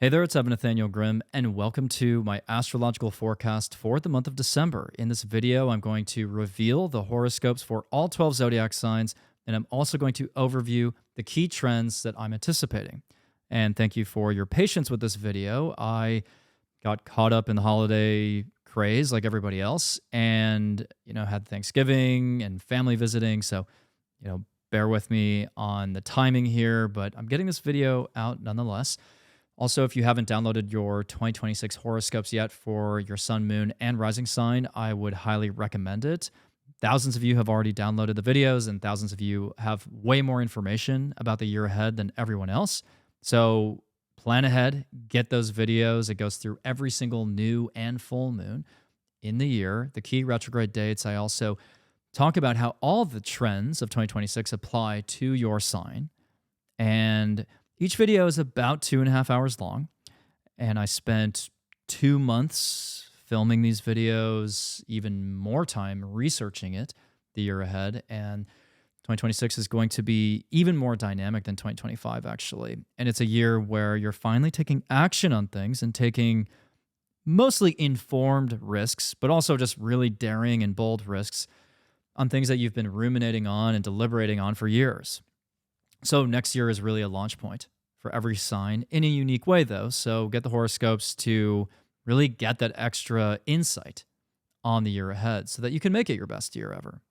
Hey there, it's Evan Nathaniel Grimm, and welcome to my astrological forecast for the month of December. In this video, I'm going to reveal the horoscopes for all 12 zodiac signs, and I'm also going to overview the key trends that I'm anticipating. And thank you for your patience with this video. I got caught up in the holiday craze like everybody else, and had Thanksgiving and family visiting, so bear with me on the timing here, but I'm getting this video out nonetheless. Also, if you haven't downloaded your 2026 horoscopes yet for your sun, moon, and rising sign, I would highly recommend it. Thousands of you have already downloaded the videos, and thousands of you have way more information about the year ahead than everyone else. So plan ahead, get those videos. It goes through every single new and full moon in the year, the key retrograde dates. I also talk about how all the trends of 2026 apply to your sign. And each video is about 2.5 hours long, and I spent 2 months filming these videos, even more time researching it the year ahead, and 2026 is going to be even more dynamic than 2025, actually. And it's a year where you're finally taking action on things and taking mostly informed risks, but also just really daring and bold risks on things that you've been ruminating on and deliberating on for years. So next year is really a launch point for every sign in a unique way, though. So get the horoscopes to really get that extra insight on the year ahead so that you can make it your best year ever.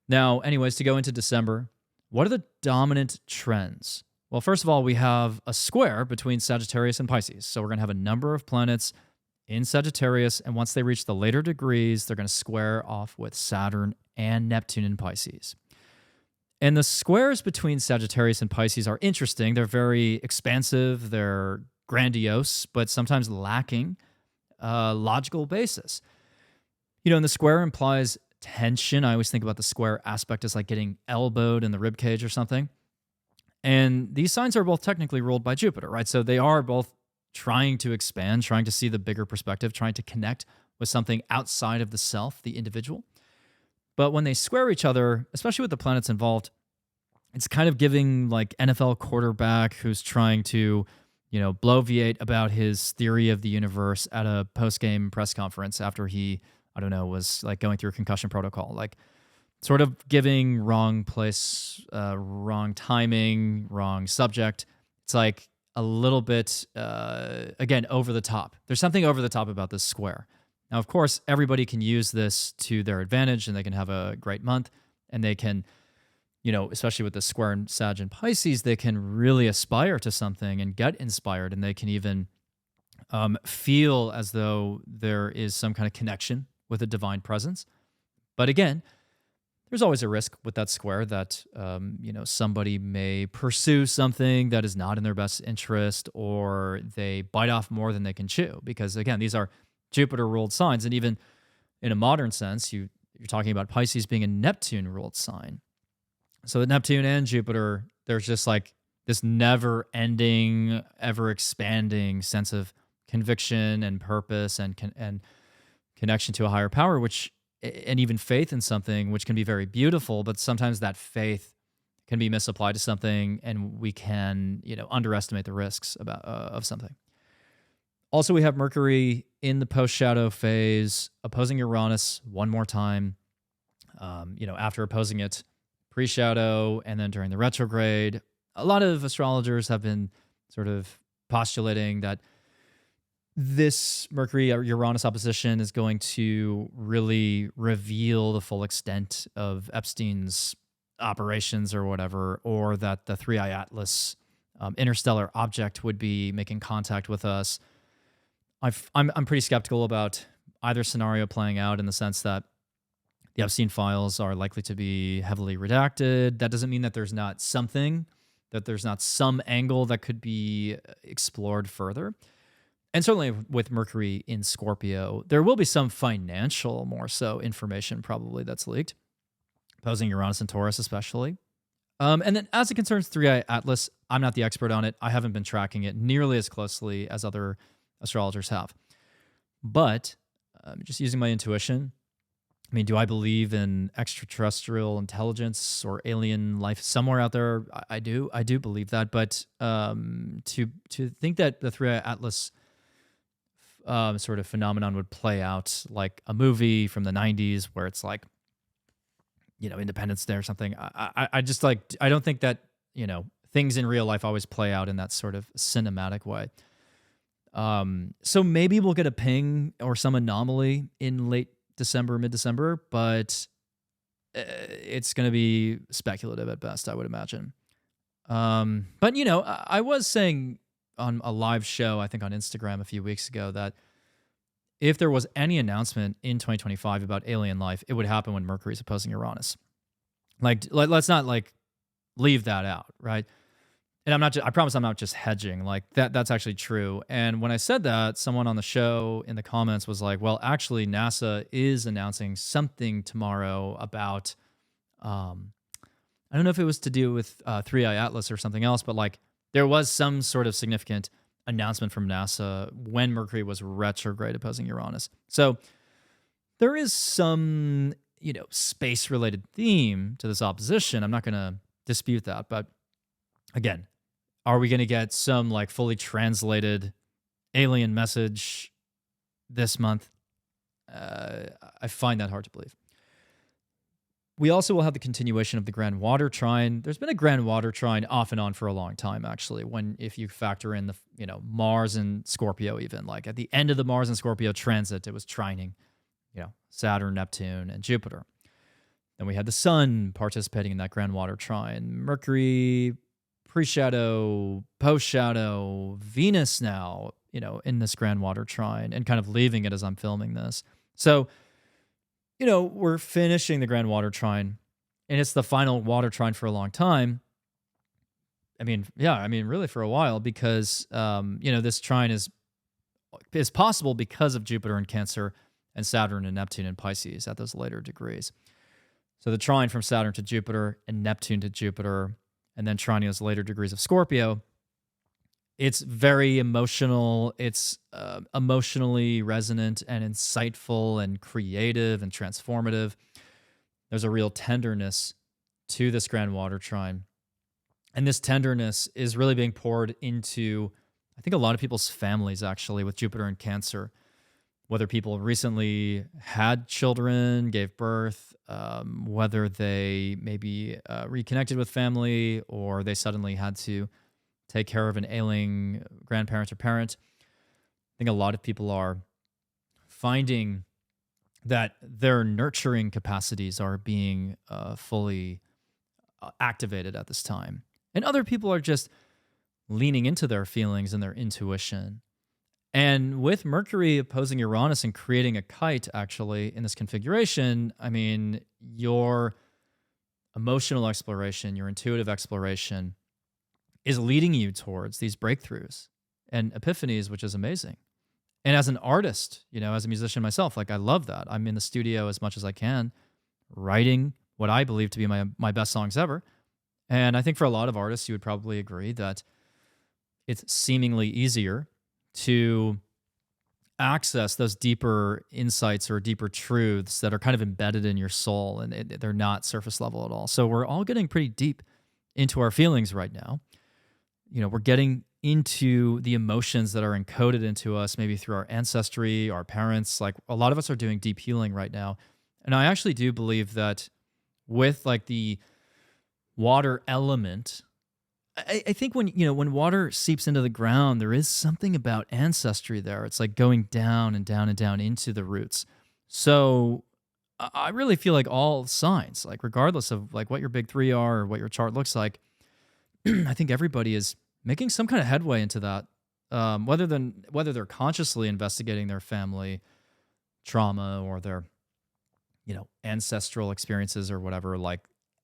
Now, anyways, to go into December, what are the dominant trends? Well, first of all, we have a square between Sagittarius and Pisces. So we're going to have a number of planets in Sagittarius, and once they reach the later degrees, they're going to square off with Saturn and Neptune in Pisces. And the squares between Sagittarius and Pisces are interesting. They're very expansive, they're grandiose, but sometimes lacking logical basis. And the square implies tension. I always think about the square aspect as like getting elbowed in the rib cage or something. And these signs are both technically ruled by Jupiter, right? So they are both trying to expand, trying to see the bigger perspective, trying to connect with something outside of the self, the individual. But when they square each other, especially with the planets involved, it's kind of giving like NFL quarterback who's trying to, bloviate about his theory of the universe at a post-game press conference after he, was like going through a concussion protocol, like sort of giving wrong place, wrong timing, wrong subject. It's like a little bit, again, over the top. There's something over the top about this square. Now, of course, everybody can use this to their advantage and they can have a great month, and they can, especially with the square in Sag and Pisces, they can really aspire to something and get inspired, and they can even feel as though there is some kind of connection with a divine presence. But again, there's always a risk with that square that, somebody may pursue something that is not in their best interest, or they bite off more than they can chew. Because again, these are Jupiter-ruled signs, and even in a modern sense, you're talking about Pisces being a Neptune-ruled sign. So the Neptune and Jupiter, there's just like this never-ending, ever-expanding sense of conviction and purpose and connection to a higher power, and even faith in something, which can be very beautiful, but sometimes that faith can be misapplied to something, and we can, underestimate the risks of something. Also, we have Mercury in the post-shadow phase, opposing Uranus one more time, after opposing it pre-shadow and then during the retrograde. A lot of astrologers have been sort of postulating that this Mercury-Uranus opposition is going to really reveal the full extent of Epstein's operations or whatever, or that the 3i Atlas interstellar object would be making contact with us. I'm pretty skeptical about either scenario playing out, in the sense that the Epstein files are likely to be heavily redacted. That doesn't mean that there's not something, that there's not some angle that could be explored further. And certainly with Mercury in Scorpio, there will be some financial, more so, information probably that's leaked, opposing Uranus and Taurus especially. And then as it concerns 3i Atlas, I'm not the expert on it. I haven't been tracking it nearly as closely as other astrologers have. But just using my intuition, I mean, do I believe in extraterrestrial intelligence or alien life somewhere out there? I do. I do believe that. But to think that the Three-Eye Atlas sort of phenomenon would play out like a movie from the 90s where it's like, Independence Day or something. I just like, I don't think that, things in real life always play out in that sort of cinematic way. So maybe we'll get a ping or some anomaly in late December, mid-December, but it's going to be speculative at best, I would imagine. But, I was saying on a live show, I think on Instagram a few weeks ago, that if there was any announcement in 2025 about alien life, it would happen when Mercury is opposing Uranus. Let's not leave that out, right? And I promise I'm not just hedging. Like that's actually true. And when I said that, someone on the show in the comments was like, well, actually NASA is announcing something tomorrow about, I don't know if it was to do with Three-Eye Atlas or something else, but like there was some sort of significant announcement from NASA when Mercury was retrograde opposing Uranus. So there is some, space-related theme to this opposition. I'm not going to dispute that, but again, are we going to get some like fully translated alien message this month? I find that hard to believe. We also will have the continuation of the Grand Water Trine. There's been a Grand Water Trine off and on for a long time, actually, if you factor in the, Mars and Scorpio even. Like at the end of the Mars and Scorpio transit, it was trining, Saturn, Neptune, and Jupiter. Then we had the Sun participating in that Grand Water Trine. Mercury, pre-shadow, post-shadow, Venus now, in this Grand Water Trine, and kind of leaving it as I'm filming this. So, we're finishing the Grand Water Trine, and it's the final water trine for a long time. Really for a while, because, this trine is possible because of Jupiter in Cancer and Saturn and Neptune in Pisces at those later degrees. So the trine from Saturn to Jupiter and Neptune to Jupiter, and then trining those later degrees of Scorpio, it's very emotional. It's emotionally resonant and insightful and creative and transformative. There's a real tenderness to this Grand Water Trine. And this tenderness is really being poured into, I think, a lot of people's families, actually, with Jupiter in Cancer. Whether people recently had children, gave birth, whether they maybe reconnected with family, or they suddenly had to take care of an ailing grandparent or parent. I think a lot of people are finding that their nurturing capacities are being fully activated at this time. And other people are just leaning into their feelings and their intuition. And with Mercury opposing Uranus and creating a kite, actually, in this configuration, your emotional exploration, your intuitive exploration is leading you towards these breakthroughs and epiphanies, which is amazing. And as an artist, as a musician myself, I love that. I'm in the studio as much as I can, writing what I believe to be my best songs ever. And I think for a lot of artists, you would probably agree that it's seemingly easier to access those deeper insights or deeper truths that are kind of embedded in your soul, and they're not surface level at all. So we're all getting pretty deep into our feelings right now. We're getting into the emotions that are encoded into us, maybe through our ancestry, our parents. Like a lot of us are doing deep healing right now. And I actually do believe that with the water element, I think when water seeps into the ground, there is something about ancestry there. It's like going down and down and down into the roots. So I really feel like all signs, regardless of what your big three are or what your chart looks like, I think everybody is making some kind of headway into that. Whether they're consciously investigating their family trauma or their, ancestral experiences or whatever,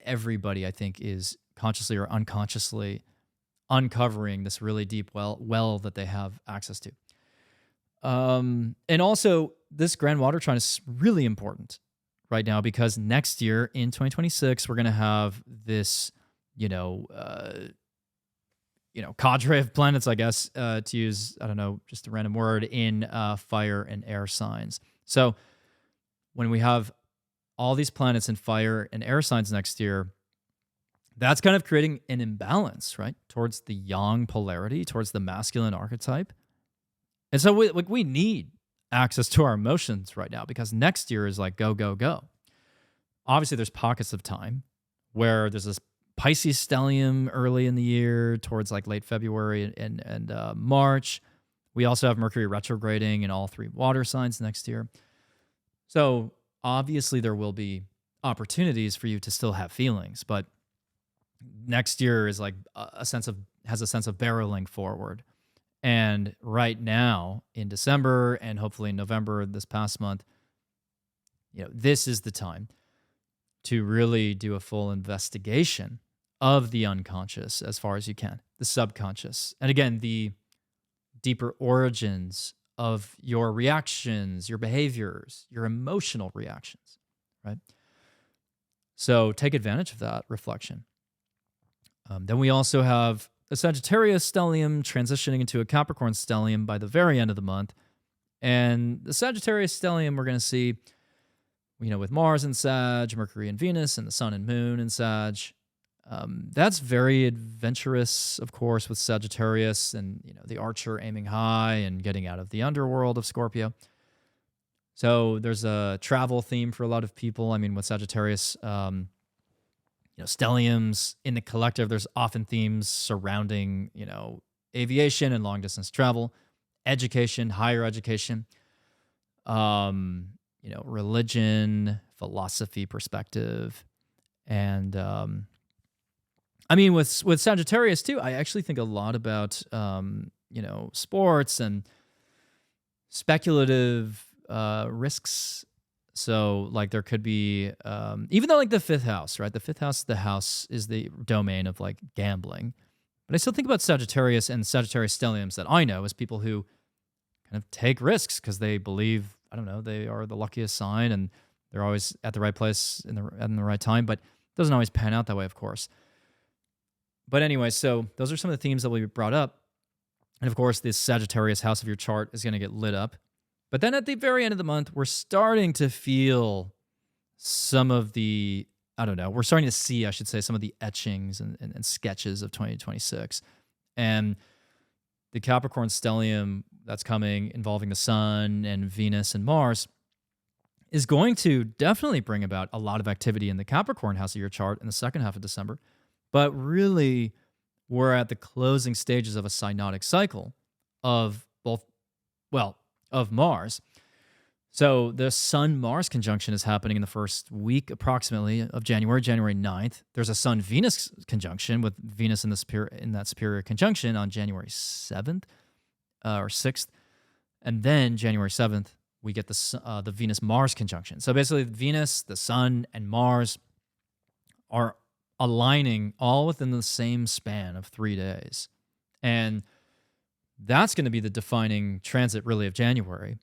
everybody I think is consciously or unconsciously uncovering this really deep well that they have access to. And also, this Grand Water Trine is really important right now because next year in 2026, we're going to have this, cadre of planets, I guess, to use, I don't know, just a random word, in fire and air signs. So when we have all these planets in fire and air signs next year, that's kind of creating an imbalance, right? Towards the yang polarity, towards the masculine archetype. And so we need access to our emotions right now because next year is like go, go, go. Obviously, there's pockets of time where there's this Pisces stellium early in the year towards like late February and March. We also have Mercury retrograding in all 3 water signs next year. So obviously there will be opportunities for you to still have feelings, but next year is like has a sense of barreling forward. And right now in December and hopefully in November this past month, this is the time to really do a full investigation of the unconscious as far as you can, the subconscious. And again, the deeper origins of your reactions, your behaviors, your emotional reactions, right? So take advantage of that reflection. Then we also have a Sagittarius stellium transitioning into a Capricorn stellium by the very end of the month. And the Sagittarius stellium we're going to see, with Mars and Sag, Mercury and Venus, and the Sun and Moon in Sag. That's very adventurous, of course, with Sagittarius and the archer aiming high and getting out of the underworld of Scorpio. So there's a travel theme for a lot of people. I mean, with Sagittarius, stelliums in the collective, there's often themes surrounding aviation and long distance travel, education, higher education, religion, philosophy, perspective, and I mean, with Sagittarius too, I actually think a lot about sports and speculative risks. So like there could be even though like the 5th house, right? The 5th house is the domain of like gambling. But I still think about Sagittarius and Sagittarius stelliums that I know as people who kind of take risks because they believe, I don't know, they are the luckiest sign and they're always at the right place in the right time, but it doesn't always pan out that way, of course. But anyway, so those are some of the themes that will be brought up. And of course, this Sagittarius house of your chart is going to get lit up. But then at the very end of the month, we're starting to feel some of the, we're starting to see, I should say, some of the etchings and sketches of 2026. And the Capricorn stellium that's coming involving the Sun and Venus and Mars is going to definitely bring about a lot of activity in the Capricorn house of your chart in the second half of December. But really, we're at the closing stages of a synodic cycle of Mars. So the Sun-Mars conjunction is happening in the first week approximately of January 9th. There's a Sun-Venus conjunction with Venus in that superior conjunction on January 7th or 6th. And then January 7th, we get the Venus-Mars conjunction. So basically Venus, the Sun, and Mars are aligning all within the same span of 3 days. And that's going to be the defining transit, really, of January.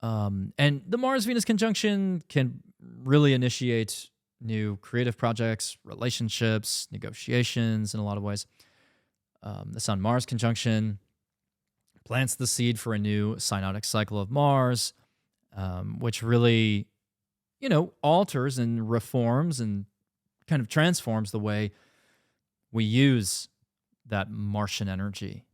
And the Mars-Venus conjunction can really initiate new creative projects, relationships, negotiations in a lot of ways. The Sun-Mars conjunction plants the seed for a new synodic cycle of Mars, which really, alters and reforms and kind of transforms the way we use that Martian energy,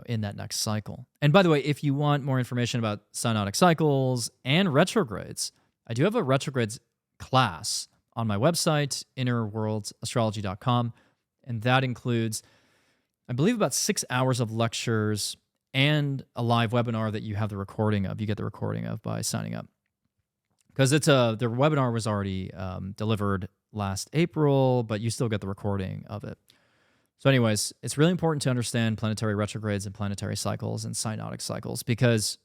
in that next cycle. And by the way, if you want more information about synodic cycles and retrogrades, I do have a retrogrades class on my website, innerworldsastrology.com, and that includes, I believe, about 6 hours of lectures and a live webinar that you have the recording of. You get the recording of by signing up. Because the webinar was already delivered last April, but you still get the recording of it. So anyways, it's really important to understand planetary retrogrades and planetary cycles and synodic cycles because,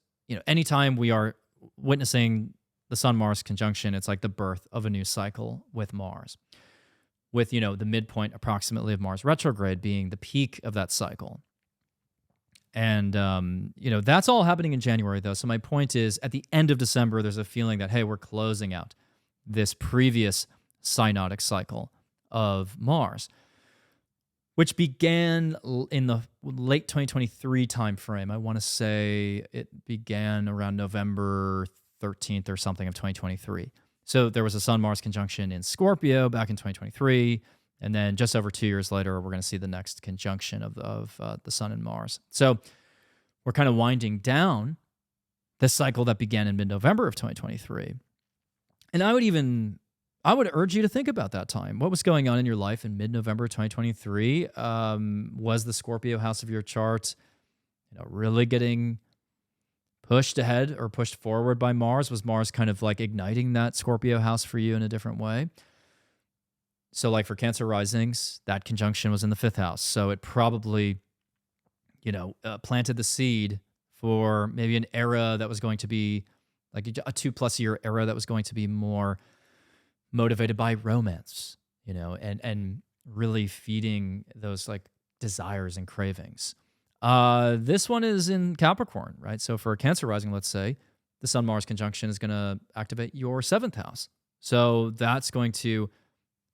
anytime we are witnessing the Sun-Mars conjunction, it's like the birth of a new cycle with Mars, with, the midpoint approximately of Mars retrograde being the peak of that cycle. And, that's all happening in January, though. So my point is, at the end of December, there's a feeling that, hey, we're closing out this previous synodic cycle of Mars, which began in the late 2023 timeframe. I want to say it began around November 13th or something of 2023. So there was a Sun-Mars conjunction in Scorpio back in 2023. And then just over 2 years later, we're going to see the next conjunction of the Sun and Mars. So we're kind of winding down this cycle that began in mid-November of 2023. And I would urge you to think about that time. What was going on in your life in mid-November 2023? Was the Scorpio house of your chart, really getting pushed ahead or pushed forward by Mars? Was Mars kind of like igniting that Scorpio house for you in a different way? So like for Cancer risings, that conjunction was in the 5th house. So it probably, planted the seed for maybe an era that was going to be like a 2+ year era that was going to be more motivated by romance, and really feeding those like desires and cravings. This one is in Capricorn, right? So for a Cancer rising, let's say, the Sun-Mars conjunction is going to activate your 7th house. So that's going to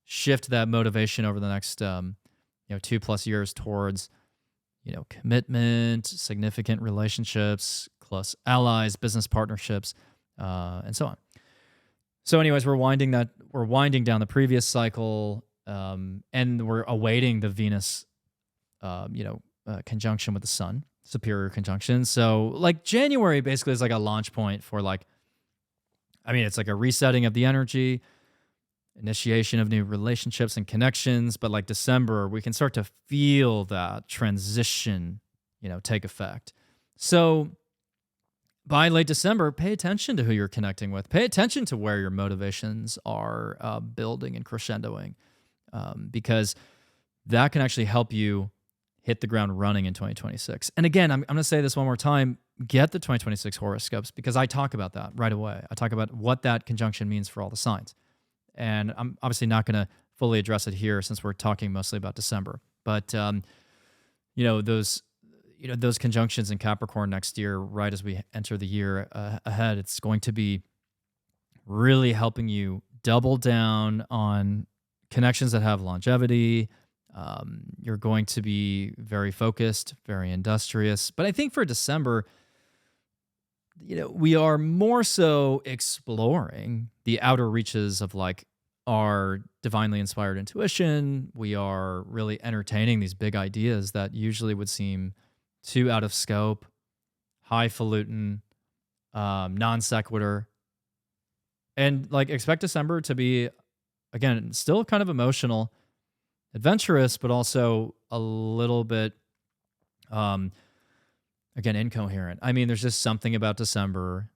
shift that motivation over the next 2+ years towards commitment, significant relationships, close allies, business partnerships, and so on. So anyways, we're winding down the previous cycle, and we're awaiting the Venus conjunction with the Sun, superior conjunction. So like January basically is like a launch point for it's like a resetting of the energy, initiation of new relationships and connections. But like December, we can start to feel that transition, take effect. So by late December, pay attention to who you're connecting with. Pay attention to where your motivations are building and crescendoing, because that can actually help you hit the ground running in 2026. And again, I'm going to say this one more time, get the 2026 horoscopes, because I talk about that right away. I talk about what that conjunction means for all the signs. And I'm obviously not going to fully address it here since we're talking mostly about December. But, those conjunctions in Capricorn next year, right as we enter the year ahead, it's going to be really helping you double down on connections that have longevity. You're going to be very focused, very industrious. But I think for December, we are more so exploring the outer reaches of like our divinely inspired intuition. We are really entertaining these big ideas that usually would seem too out of scope, highfalutin, non sequitur. And like expect December to be, again, still kind of emotional, adventurous, but also a little bit, again, incoherent. I mean, there's just something about December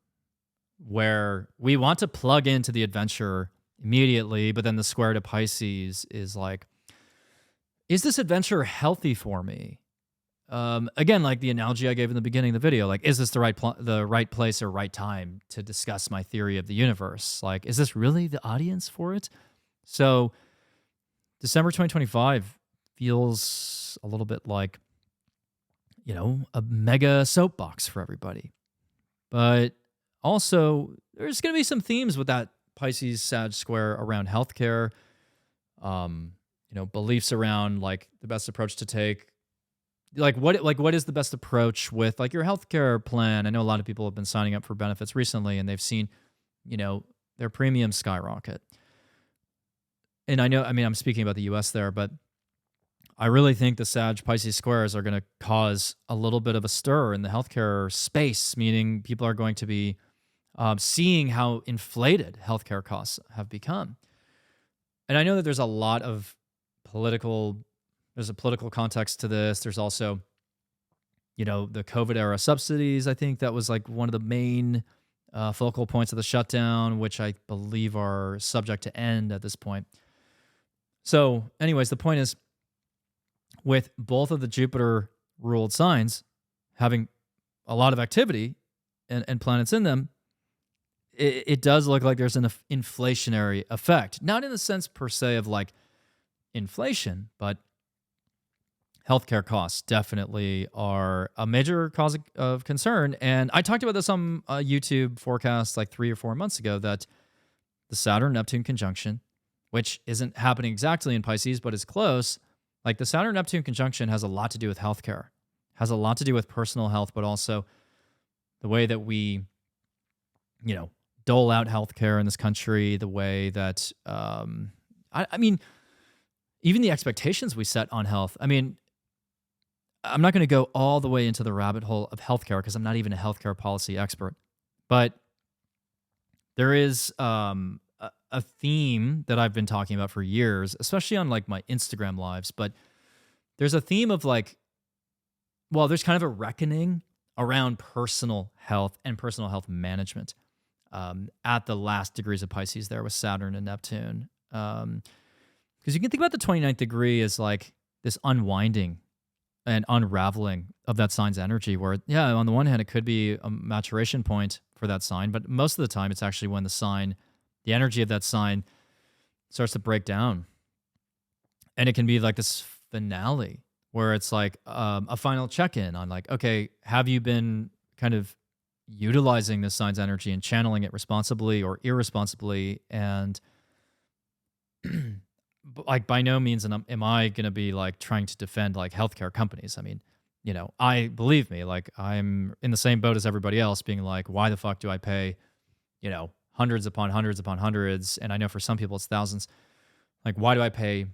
where we want to plug into the adventure immediately, but then the square to Pisces is like, is this adventure healthy for me? Again, like the analogy I gave in the beginning of the video, like, is this the right place or right time to discuss my theory of the universe? Like, is this really the audience for it? So December 2025 feels a little bit like, a mega soapbox for everybody. But also, there's going to be some themes with that Pisces Sag square around healthcare, beliefs around like the best approach to take. What is the best approach with like your healthcare plan? I know a lot of people have been signing up for benefits recently and they've seen, their premiums skyrocket. And I'm speaking about the US there, but I really think the Sag Pisces squares are going to cause a little bit of a stir in the healthcare space, meaning people are going to be seeing how inflated healthcare costs have become. And I know that there's a lot of there's a political context to this. There's also, the COVID era subsidies. I think that was like one of the main focal points of the shutdown, which I believe are subject to end at this point. So anyways, the point is, with both of the Jupiter-ruled signs having a lot of activity and planets in them, it does look like there's an inflationary effect. Not in the sense per se of like inflation, but healthcare costs definitely are a major cause of concern. And I talked about this on a YouTube forecast like 3 or 4 months ago, that the Saturn-Neptune conjunction, which isn't happening exactly in Pisces, but is close. Like the Saturn-Neptune conjunction has a lot to do with healthcare, has a lot to do with personal health, but also the way that we, dole out healthcare in this country, the way that, I mean, even the expectations we set on health. I mean, I'm not going to go all the way into the rabbit hole of healthcare because I'm not even a healthcare policy expert, but there is a theme that I've been talking about for years, especially on like my Instagram lives. But there's a theme of like, well, there's kind of a reckoning around personal health and personal health management at the last degrees of Pisces there with Saturn and Neptune. Because you can think about the 29th degree as like this unwinding and unraveling of that sign's energy where, yeah, on the one hand, it could be a maturation point for that sign, but most of the time it's actually when the energy of that sign starts to break down. And it can be like this finale where it's like a final check-in on like, okay, have you been kind of utilizing this sign's energy and channeling it responsibly or irresponsibly? And like by no means am I going to be like trying to defend like healthcare companies. I mean, believe me, like I'm in the same boat as everybody else being like, why the fuck do I pay, hundreds upon hundreds upon hundreds? And I know for some people it's thousands. Like, why do I pay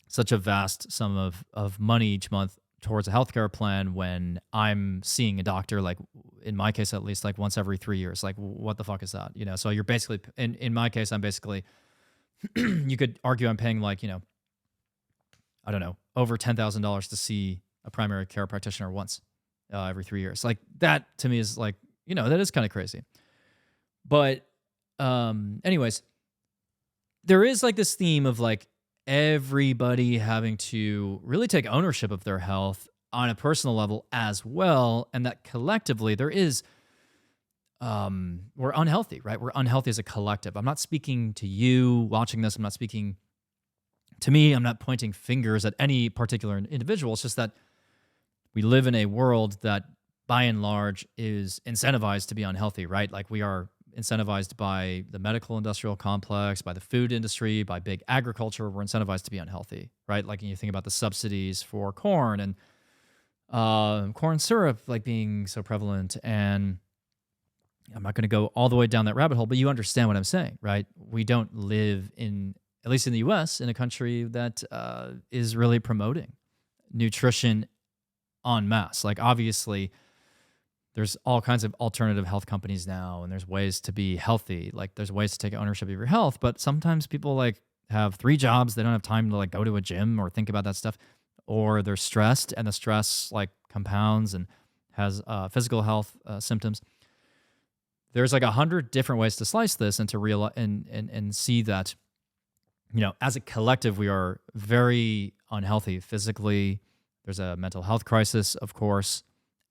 such a vast sum of money each month towards a healthcare plan when I'm seeing a doctor, like in my case, at least like once every 3 years? Like, what the fuck is that? So you're basically, in my case, I'm basically, you could argue I'm paying like, I don't know, over $10,000 to see a primary care practitioner once every 3 years. Like that to me is like, that is kind of crazy. But anyways, there is like this theme of like everybody having to really take ownership of their health on a personal level as well. And that collectively there is, we're unhealthy, right? We're unhealthy as a collective. I'm not speaking to you watching this. I'm not speaking to me. I'm not pointing fingers at any particular individual. It's just that we live in a world that by and large is incentivized to be unhealthy, right? Like we are incentivized by the medical industrial complex, by the food industry, by big agriculture. We're incentivized to be unhealthy, right? Like when you think about the subsidies for corn and corn syrup like being so prevalent. And I'm not going to go all the way down that rabbit hole, but you understand what I'm saying, right? We don't live in, at least in the US, in a country that is really promoting nutrition en masse. Like obviously there's all kinds of alternative health companies now, and there's ways to be healthy. Like there's ways to take ownership of your health, but sometimes people like have 3 jobs. They don't have time to like go to a gym or think about that stuff, or they're stressed and the stress like compounds and has physical health symptoms. There's like 100 different ways to slice this and to realize and see that, as a collective, we are very unhealthy physically. There's a mental health crisis, of course.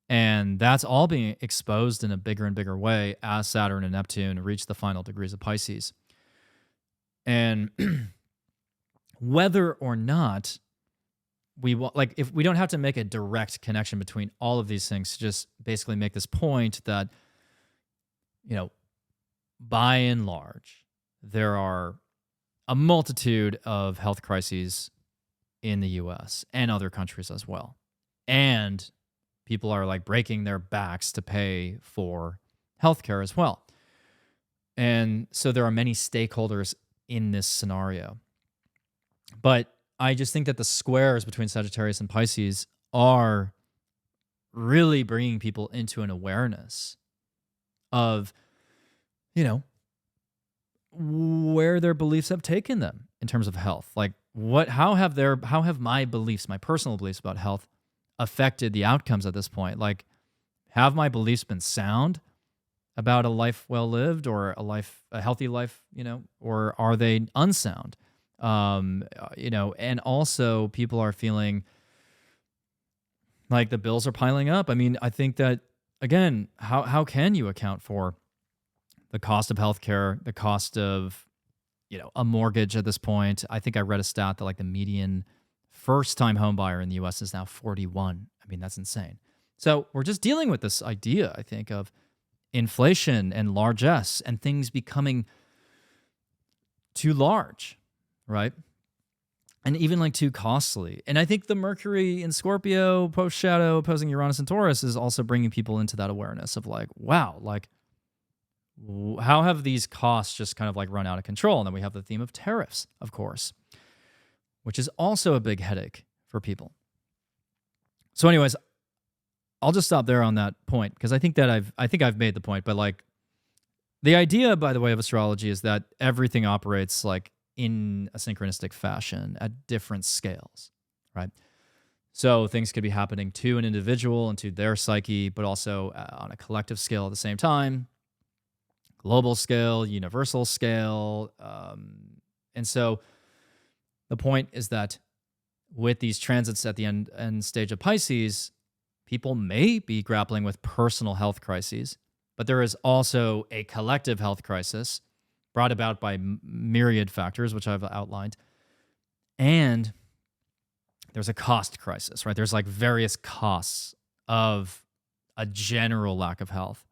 And that's all being exposed in a bigger and bigger way as Saturn and Neptune reach the final degrees of Pisces. And whether or not we want, like, if we don't have to make a direct connection between all of these things to just basically make this point that, by and large, there are a multitude of health crises in the US and other countries as well. And people are like breaking their backs to pay for healthcare as well. And so there are many stakeholders in this scenario. But I just think that the squares between Sagittarius and Pisces are really bringing people into an awareness of, where their beliefs have taken them in terms of health. Like how have my beliefs, my personal beliefs about health affected the outcomes at this point? Like, have my beliefs been sound about a life well lived or a healthy life, or are they unsound? And also people are feeling like the bills are piling up. I mean, I think that, again, how can you account for the cost of healthcare, the cost of, a mortgage at this point? I think I read a stat that like the median first-time home buyer in the US is now 41. I mean, that's insane. So we're just dealing with this idea, I think, of inflation and largesse and things becoming too large, right? And even like too costly. And I think the Mercury in Scorpio, post-shadow, opposing Uranus and Taurus is also bringing people into that awareness of like, wow, like how have these costs just kind of like run out of control? And then we have the theme of tariffs, of course, which is also a big headache for people. So anyways, I'll just stop there on that point because I think I've made the point, but like the idea, by the way, of astrology is that everything operates like in a synchronistic fashion at different scales, right? So things could be happening to an individual and to their psyche, but also on a collective scale at the same time, global scale, universal scale. And so the point is that with these transits at the end stage of Pisces, people may be grappling with personal health crises, but there is also a collective health crisis brought about by myriad factors, which I've outlined. And there's a cost crisis, right? There's like various costs of a general lack of health,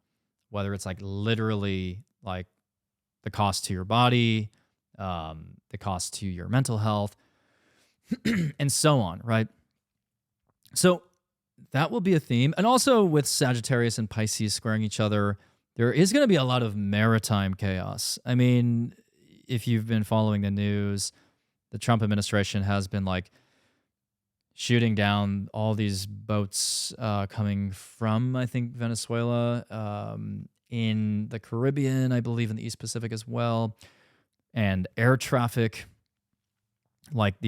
whether it's like literally like the cost to your body, the cost to your mental health, and so on, right? So that will be a theme. And also with Sagittarius and Pisces squaring each other, there is going to be a lot of maritime chaos. I mean, if you've been following the news, the Trump administration has been like shooting down all these boats coming from, I think, Venezuela, in the Caribbean, I believe in the East Pacific as well, and air traffic, like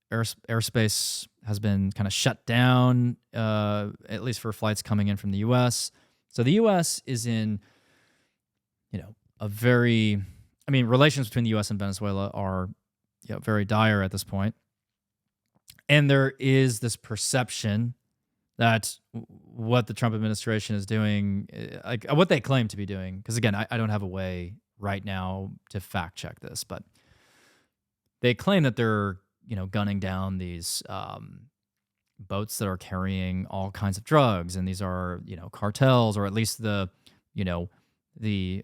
airspace has been kind of shut down, at least for flights coming in from the U.S. So the U.S. is in, relations between the U.S. and Venezuela are very dire at this point. And there is this perception that what the Trump administration is doing, like what they claim to be doing, because again, I don't have a way right now to fact check this, but they claim that they're, gunning down these boats that are carrying all kinds of drugs, and these are, cartels, or at least the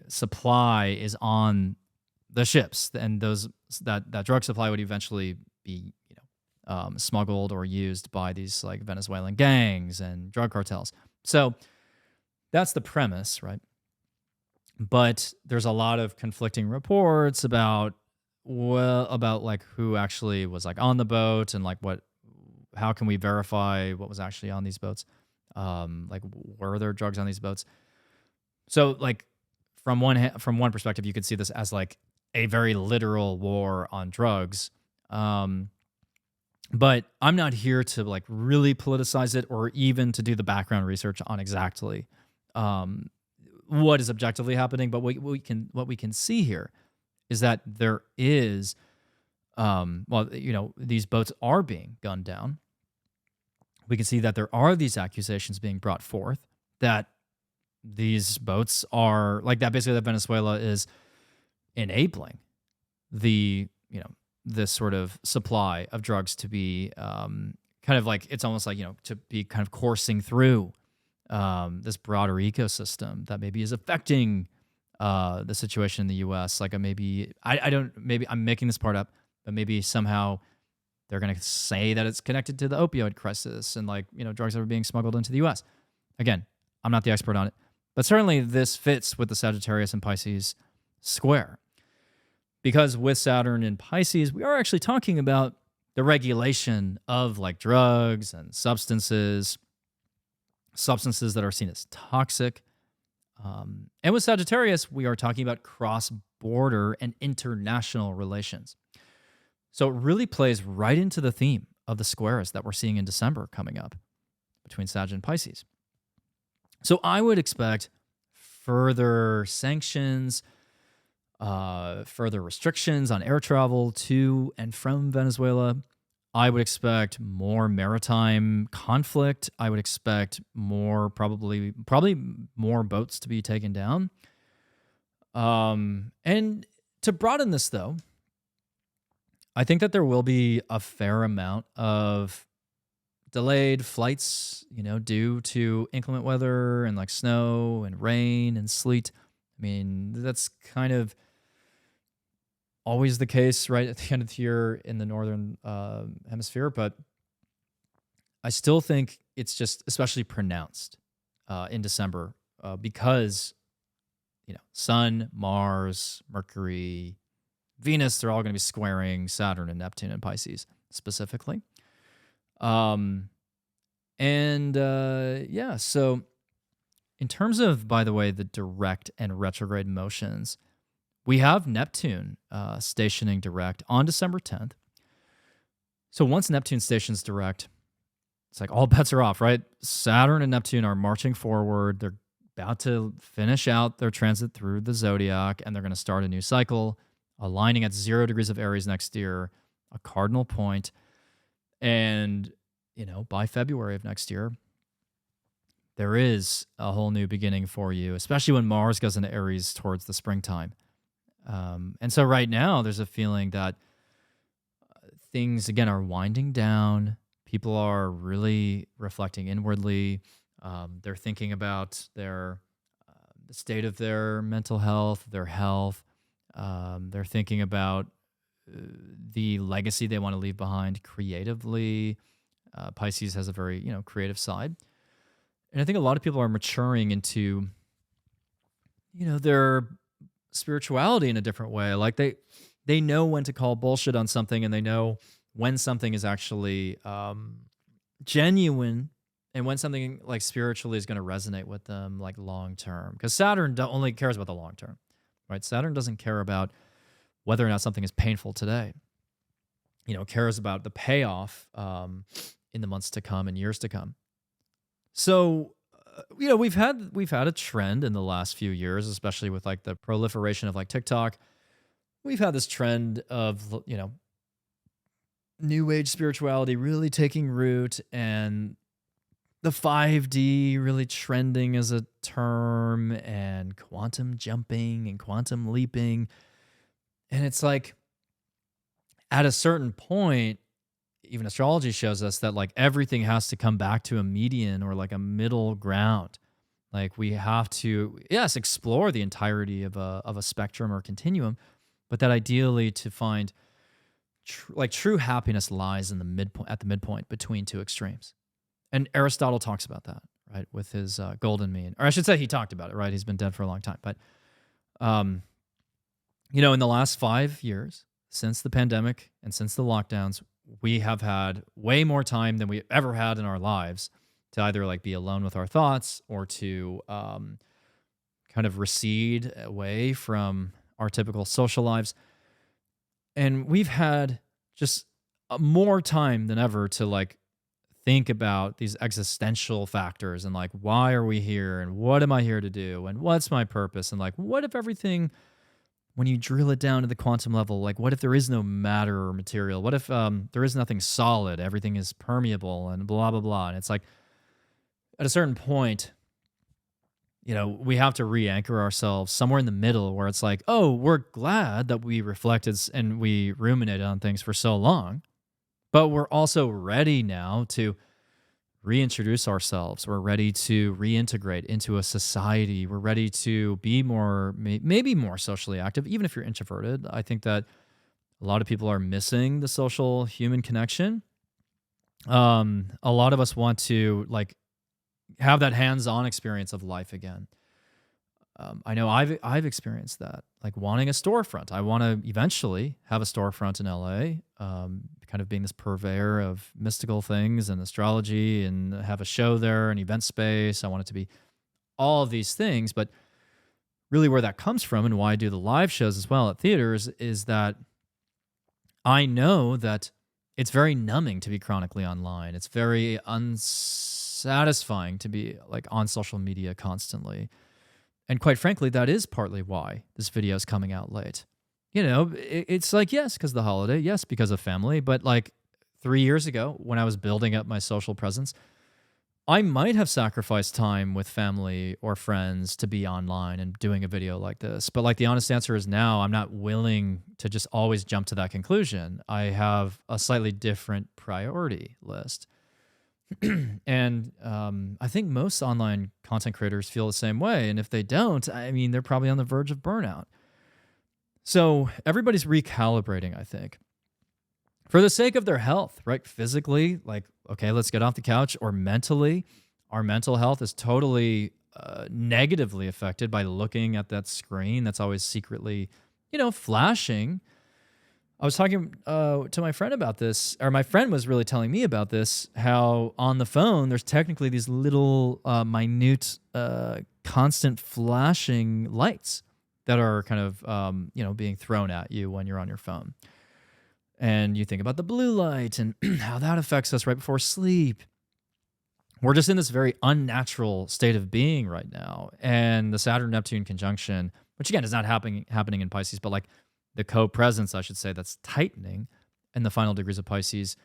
supply is on the ships, and that drug supply would eventually be smuggled or used by these like Venezuelan gangs and drug cartels. So that's the premise, right? But there's a lot of conflicting reports about like who actually was like on the boat, and like how can we verify what was actually on these boats? Like were there drugs on these boats? So like from one perspective, you could see this as like a very literal war on drugs. But I'm not here to like really politicize it or even to do the background research on exactly what is objectively happening. But what we can see here is that there is, these boats are being gunned down. We can see that there are these accusations being brought forth that these boats are like that. Basically, that Venezuela is enabling the this sort of supply of drugs to be kind of like, it's almost like, to be kind of coursing through this broader ecosystem that maybe is affecting the situation in the U.S. Like maybe I'm making this part up, but maybe somehow they're going to say that it's connected to the opioid crisis and like, drugs that are being smuggled into the U.S. Again, I'm not the expert on it, but certainly this fits with the Sagittarius and Pisces square. Because with Saturn in Pisces, we are actually talking about the regulation of like drugs and substances that are seen as toxic. And with Sagittarius, we are talking about cross-border and international relations. So it really plays right into the theme of the squares that we're seeing in December coming up between Sag and Pisces. So I would expect further sanctions, further restrictions on air travel to and from Venezuela. I would expect more maritime conflict. I would expect probably more boats to be taken down. And to broaden this, though, I think that there will be a fair amount of delayed flights, due to inclement weather and like snow and rain and sleet. I mean, that's kind of always the case right at the end of the year in the northern hemisphere, but I still think it's just especially pronounced in December because Sun, Mars, Mercury, Venus, they're all going to be squaring Saturn and Neptune and Pisces specifically. So in terms of, by the way, the direct and retrograde motions, we have Neptune stationing direct on December 10th. So once Neptune stations direct, it's like all bets are off, right? Saturn and Neptune are marching forward. They're about to finish out their transit through the zodiac, and they're going to start a new cycle, aligning at 0 degrees of Aries next year, a cardinal point. And, by February of next year, there is a whole new beginning for you, especially when Mars goes into Aries towards the springtime. And so right now, there's a feeling that things, again, are winding down. People are really reflecting inwardly. They're thinking about the state of their mental health, their health. They're thinking about the legacy they want to leave behind creatively. Pisces has a very, creative side. And I think a lot of people are maturing into, their spirituality in a different way. Like they know when to call bullshit on something, and they know when something is actually genuine, and when something like spiritually is going to resonate with them like long term. Because Saturn only cares about the long term, right? Saturn doesn't care about whether or not something is painful today. Cares about the payoff in the months to come and years to come. So, we've had a trend in the last few years, especially with like the proliferation of like TikTok. We've had this trend of, new age spirituality really taking root, and the 5D really trending as a term, and quantum jumping and quantum leaping. And it's like, at a certain point, even astrology shows us that like everything has to come back to a median or like a middle ground. Like we have to, yes, explore the entirety of a spectrum or continuum, but that ideally to find true happiness lies in the midpoint, at the midpoint between two extremes. And Aristotle talks about that, right, with his golden mean. Or I should say he talked about it, right? He's been dead for a long time. But, in the last 5 years, since the pandemic and since the lockdowns, we have had way more time than we ever had in our lives to either like be alone with our thoughts or to kind of recede away from our typical social lives. And we've had just more time than ever to like think about these existential factors and like, why are we here? And what am I here to do? And what's my purpose? And like, what if everything, when you drill it down to the quantum level, like what if there is no matter or material? What if there is nothing solid? Everything is permeable and blah, blah, blah. And it's like, at a certain point, we have to re-anchor ourselves somewhere in the middle where it's like, oh, we're glad that we reflected and we ruminated on things for so long, but we're also ready now to reintroduce ourselves. We're ready to reintegrate into a society. We're ready to be maybe more socially active, even if you're introverted. I think that a lot of people are missing the social human connection. A lot of us want to like have that hands-on experience of life again. I know I've experienced that, like wanting a storefront. I want to eventually have a storefront in LA, kind of being this purveyor of mystical things and astrology, and have a show there, an event space. I want it to be all of these things, but really where that comes from and why I do the live shows as well at theaters is that I know that it's very numbing to be chronically online. It's very unsatisfying to be like on social media constantly. And quite frankly, that is partly why this video is coming out late. It's like, yes, because of the holiday, yes, because of family. But like 3 years ago, when I was building up my social presence, I might have sacrificed time with family or friends to be online and doing a video like this. But like the honest answer is now I'm not willing to just always jump to that conclusion. I have a slightly different priority list. And I think most online content creators feel the same way. And if they don't, I mean, they're probably on the verge of burnout. So everybody's recalibrating, I think, for the sake of their health, right? Physically, like, okay, let's get off the couch, or mentally. Our mental health is totally negatively affected by looking at that screen that's always secretly, flashing. I was talking to my friend about this, or my friend was really telling me about this, how on the phone, there's technically these little minute, constant flashing lights that are kind of, being thrown at you when you're on your phone. And you think about the blue light and how that affects us right before sleep. We're just in this very unnatural state of being right now. And the Saturn-Neptune conjunction, which again is not happening in Pisces, but like the co-presence, I should say, that's tightening in the final degrees of Pisces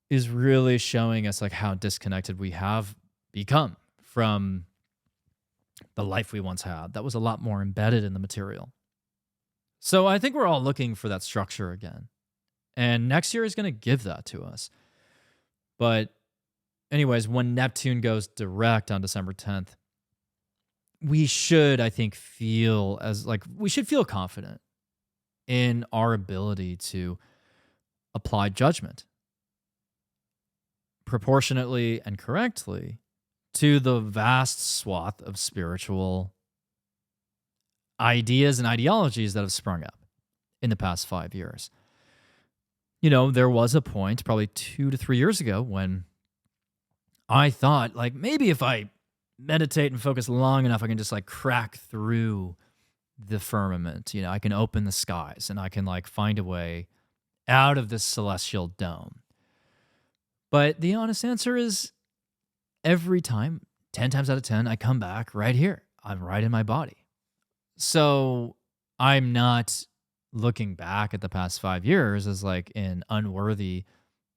is really showing us like how disconnected we have become from the life we once had that was a lot more embedded in the material. So I think we're all looking for that structure again. And next year is going to give that to us. But anyways, when Neptune goes direct on December 10th, we should, I think, feel confident in our ability to apply judgment proportionately and correctly to the vast swath of spiritual ideas and ideologies that have sprung up in the past 5 years. There was a point probably 2 to 3 years ago when I thought, like, maybe if I meditate and focus long enough, I can just like crack through the firmament. I can open the skies and I can like find a way out of this celestial dome. But the honest answer is every time, 10 times out of 10, I come back right here. I'm right in my body. So I'm not looking back at the past 5 years as like an unworthy,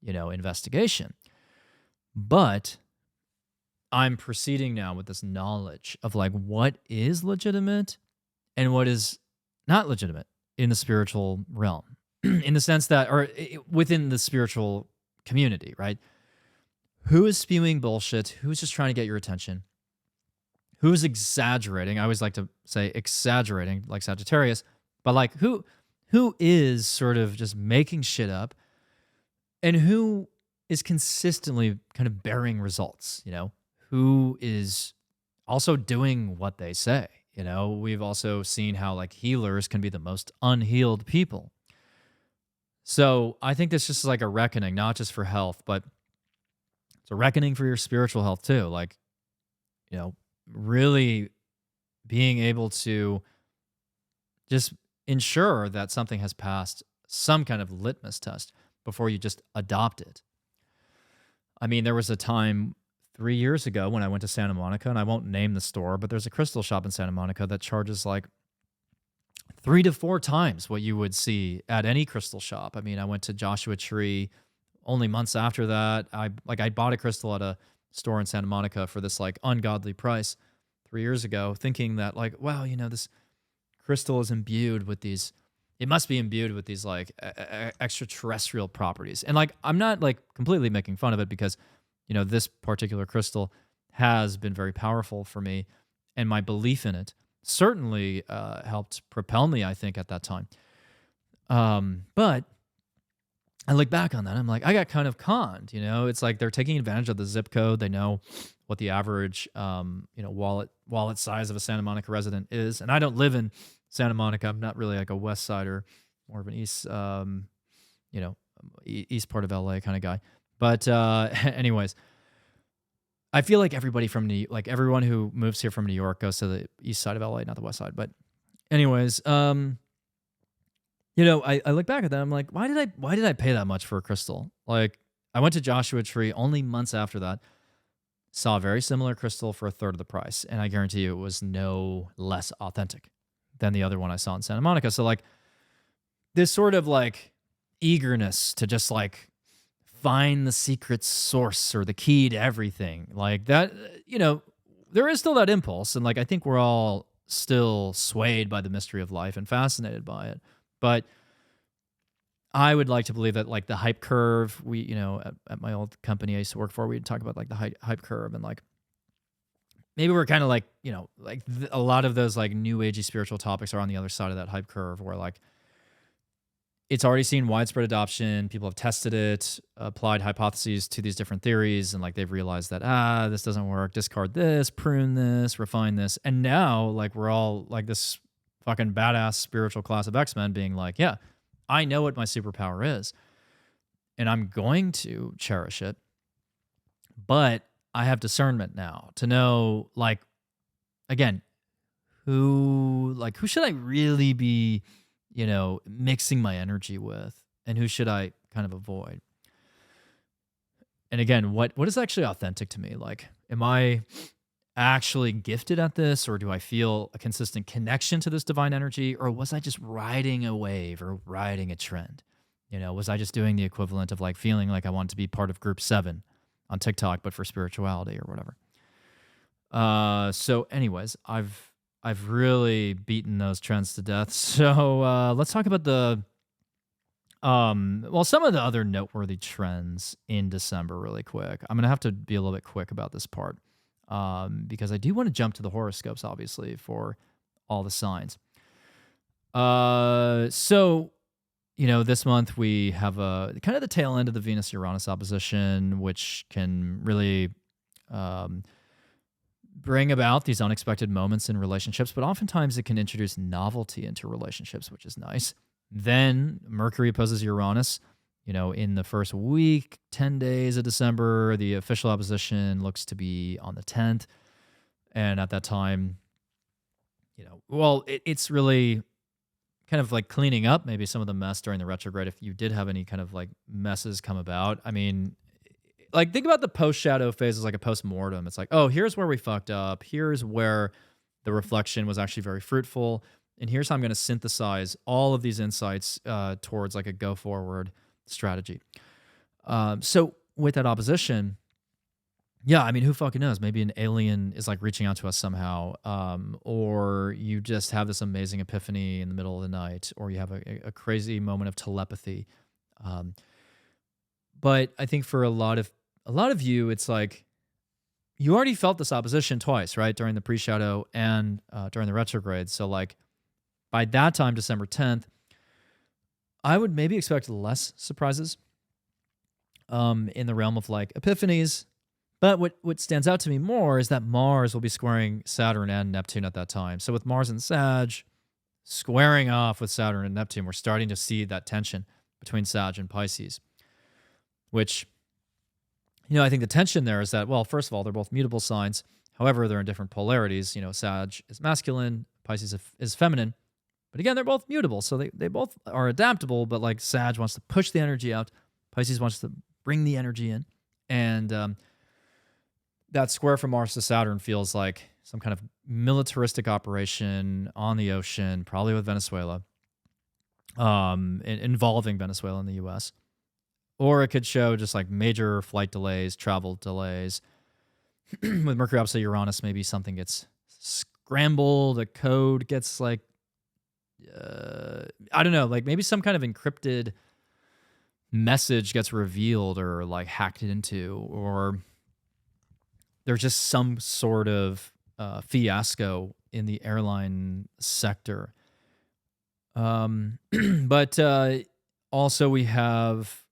investigation. But I'm proceeding now with this knowledge of like what is legitimate and what is not legitimate in the spiritual realm, in the sense that, or within the spiritual community, right? Who is spewing bullshit? Who's just trying to get your attention? Who's exaggerating? I always like to say exaggerating, like Sagittarius, but like who is sort of just making shit up, and who is consistently kind of bearing results, who is also doing what they say. We've also seen how like healers can be the most unhealed people. So I think this just is like a reckoning, not just for health, but it's a reckoning for your spiritual health too. Like, really being able to just ensure that something has passed some kind of litmus test before you just adopt it. I mean, there was a time 3 years ago when I went to Santa Monica, and I won't name the store, but there's a crystal shop in Santa Monica that charges like 3 to 4 times what you would see at any crystal shop. I mean, I went to Joshua Tree only months after that. I bought a crystal at a store in Santa Monica for this like ungodly price 3 years ago, thinking that like, wow, this crystal is imbued with these, it must be imbued with these like extraterrestrial properties. And like, I'm not like completely making fun of it because, this particular crystal has been very powerful for me, and my belief in it certainly helped propel me, I think, at that time. But I look back on that, I'm like, I got kind of conned, It's like they're taking advantage of the zip code. They know what the average, wallet size of a Santa Monica resident is. And I don't live in Santa Monica. I'm not really like a west sider, more of an east, east part of LA kind of guy. But anyways, I feel like everybody from everyone who moves here from New York goes to the east side of LA, not the west side. But anyways, I look back at that. I'm like, why did I pay that much for a crystal? Like, I went to Joshua Tree only months after that, saw a very similar crystal for a third of the price, and I guarantee you it was no less authentic than the other one I saw in Santa Monica. So like this sort of like eagerness to just like find the secret source or the key to everything like that, there is still that impulse. And like, I think we're all still swayed by the mystery of life and fascinated by it. But I would like to believe that like the hype curve, we, at my old company I used to work for, we'd talk about like the hype curve, and like maybe we're kind of like, a lot of those like new agey spiritual topics are on the other side of that hype curve, where like it's already seen widespread adoption. People have tested it, applied hypotheses to these different theories, and like they've realized that this doesn't work. Discard this, prune this, refine this, and now like we're all like this fucking badass spiritual class of X-Men being like, yeah, I know what my superpower is, and I'm going to cherish it. But I have discernment now to know, like, again, who should I really be, mixing my energy with, and who should I kind of avoid? And again, what is actually authentic to me? Like, am I actually gifted at this, or do I feel a consistent connection to this divine energy, or was I just riding a wave or riding a trend? Was I just doing the equivalent of like feeling like I want to be part of group 7 on TikTok, but for spirituality or whatever? So anyways, I've really beaten those trends to death. So let's talk about some of the other noteworthy trends in December really quick. I'm going to have to be a little bit quick about this part because I do want to jump to the horoscopes, obviously, for all the signs. So, this month we have a kind of the tail end of the Venus-Uranus opposition, which can really bring about these unexpected moments in relationships, but oftentimes it can introduce novelty into relationships, which is nice. Then Mercury opposes Uranus, in the first week, 10 days of December. The official opposition looks to be on the 10th. And at that time, it's really kind of like cleaning up maybe some of the mess during the retrograde. If you did have any kind of like messes come about, I mean, like think about the post-shadow phase as like a post-mortem. It's like, oh, here's where we fucked up. Here's where the reflection was actually very fruitful. And here's how I'm going to synthesize all of these insights towards like a go-forward strategy. So with that opposition, yeah, I mean, who fucking knows? Maybe an alien is like reaching out to us somehow, or you just have this amazing epiphany in the middle of the night, or you have a crazy moment of telepathy. But I think for a lot of you, it's like you already felt this opposition twice, right? During the pre-shadow and during the retrograde. So like by that time, December 10th, I would maybe expect less surprises in the realm of like epiphanies. But what stands out to me more is that Mars will be squaring Saturn and Neptune at that time. So with Mars and Sag squaring off with Saturn and Neptune, we're starting to see that tension between Sag and Pisces, which, I think the tension there is that, well, first of all, they're both mutable signs. However, they're in different polarities. Sag is masculine, Pisces is feminine. But again, they're both mutable. So they both are adaptable, but like Sag wants to push the energy out. Pisces wants to bring the energy in. And that square from Mars to Saturn feels like some kind of militaristic operation on the ocean, probably with Venezuela, involving Venezuela and the U.S. Or it could show just like major flight delays, travel delays. With Mercury opposite Uranus, maybe something gets scrambled, a code gets like, I don't know, like maybe some kind of encrypted message gets revealed or like hacked into, or there's just some sort of fiasco in the airline sector. But also we have,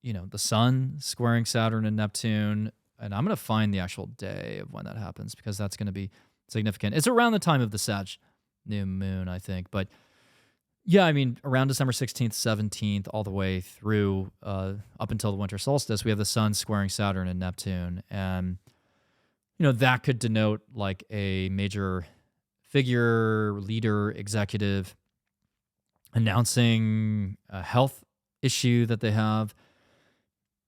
the Sun squaring Saturn and Neptune. And I'm going to find the actual day of when that happens because that's going to be significant. It's around the time of the Sag New Moon, I think. But yeah, I mean, around December 16th, 17th, all the way through up until the winter solstice, we have the Sun squaring Saturn and Neptune. And that could denote like a major figure, leader, executive announcing a health issue that they have.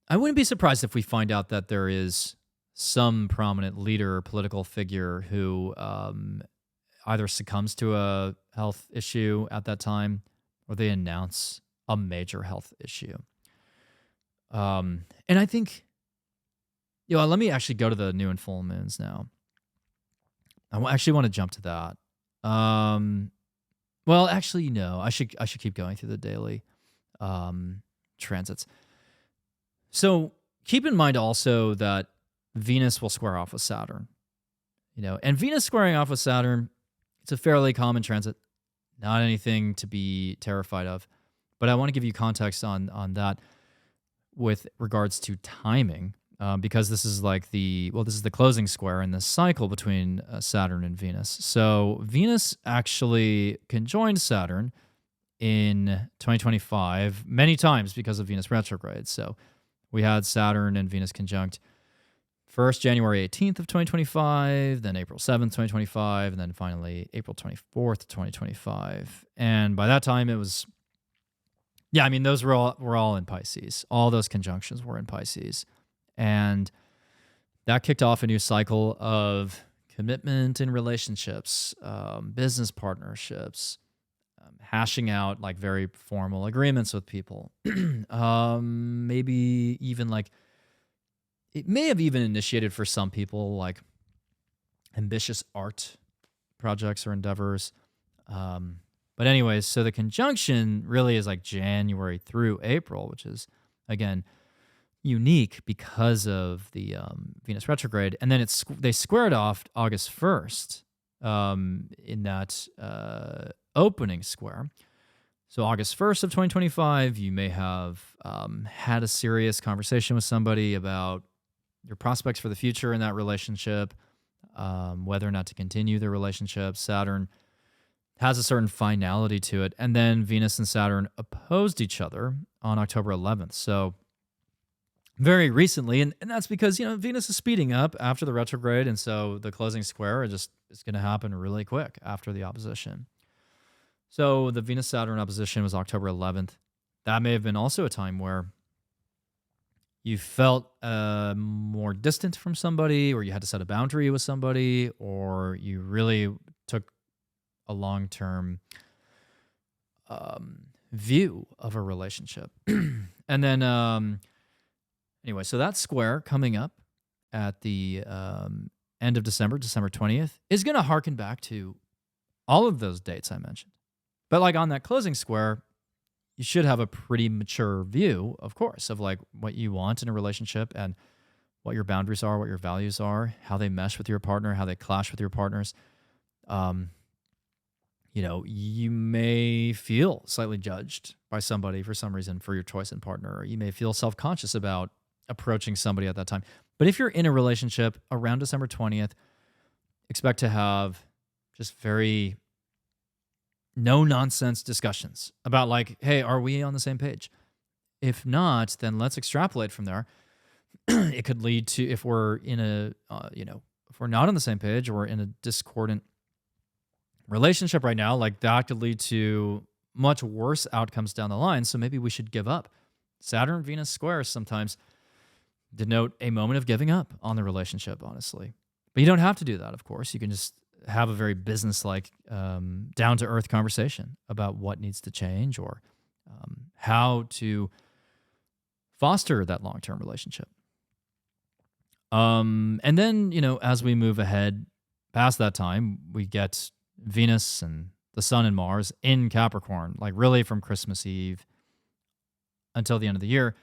I wouldn't be surprised if we find out that there is some prominent leader or political figure who either succumbs to a health issue at that time or they announce a major health issue. And I think, let me actually go to the new and full moons now. I actually want to jump to that. Well, actually, no. I should keep going through the daily transits. So keep in mind also that Venus will square off with Saturn. And Venus squaring off with Saturn, it's a fairly common transit, not anything to be terrified of. But I want to give you context on that with regards to timing, because this is this is the closing square in this cycle between Saturn and Venus. So Venus actually conjoined Saturn in 2025 many times because of Venus retrograde. So we had Saturn and Venus conjunct first January 18th of 2025, then April 7th, 2025, and then finally April 24th, 2025. And by that time it was, yeah, I mean, those were all in Pisces. All those conjunctions were in Pisces. And that kicked off a new cycle of commitment in relationships, business partnerships, hashing out like very formal agreements with people. Maybe even like, it may have even initiated for some people like ambitious art projects or endeavors. But anyways, so the conjunction really is like January through April, which is, again, unique because of the Venus retrograde. And then they squared off August 1st in that opening square. So August 1st of 2025, you may have had a serious conversation with somebody about your prospects for the future in that relationship, whether or not to continue the relationship. Saturn has a certain finality to it. And then Venus and Saturn opposed each other on October 11th. So very recently, and that's because, Venus is speeding up after the retrograde, and so the closing square is going to happen really quick after the opposition. So the Venus-Saturn opposition was October 11th. That may have been also a time where you felt more distant from somebody, or you had to set a boundary with somebody, or you really took a long-term view of a relationship. And then, anyway, so that square coming up at the end of December 20th, is going to harken back to all of those dates I mentioned. But like on that closing square, you should have a pretty mature view, of course, of like what you want in a relationship and what your boundaries are, what your values are, how they mesh with your partner, how they clash with your partners. You may feel slightly judged by somebody for some reason for your choice in partner, or you may feel self-conscious about approaching somebody at that time. But if you're in a relationship around December 20th, expect to have just very no-nonsense discussions about like, hey, are we on the same page? If not, then let's extrapolate from there. It could lead to, if we're in if we're not on the same page, or we're in a discordant relationship right now, like that could lead to much worse outcomes down the line. So maybe we should give up. Saturn Venus squares sometimes denote a moment of giving up on the relationship, honestly. But you don't have to do that, of course. You can just have a very business-like, down-to-earth conversation about what needs to change, or how to foster that long-term relationship. And then, as we move ahead past that time, we get Venus and the Sun and Mars in Capricorn, like really from Christmas Eve until the end of the year.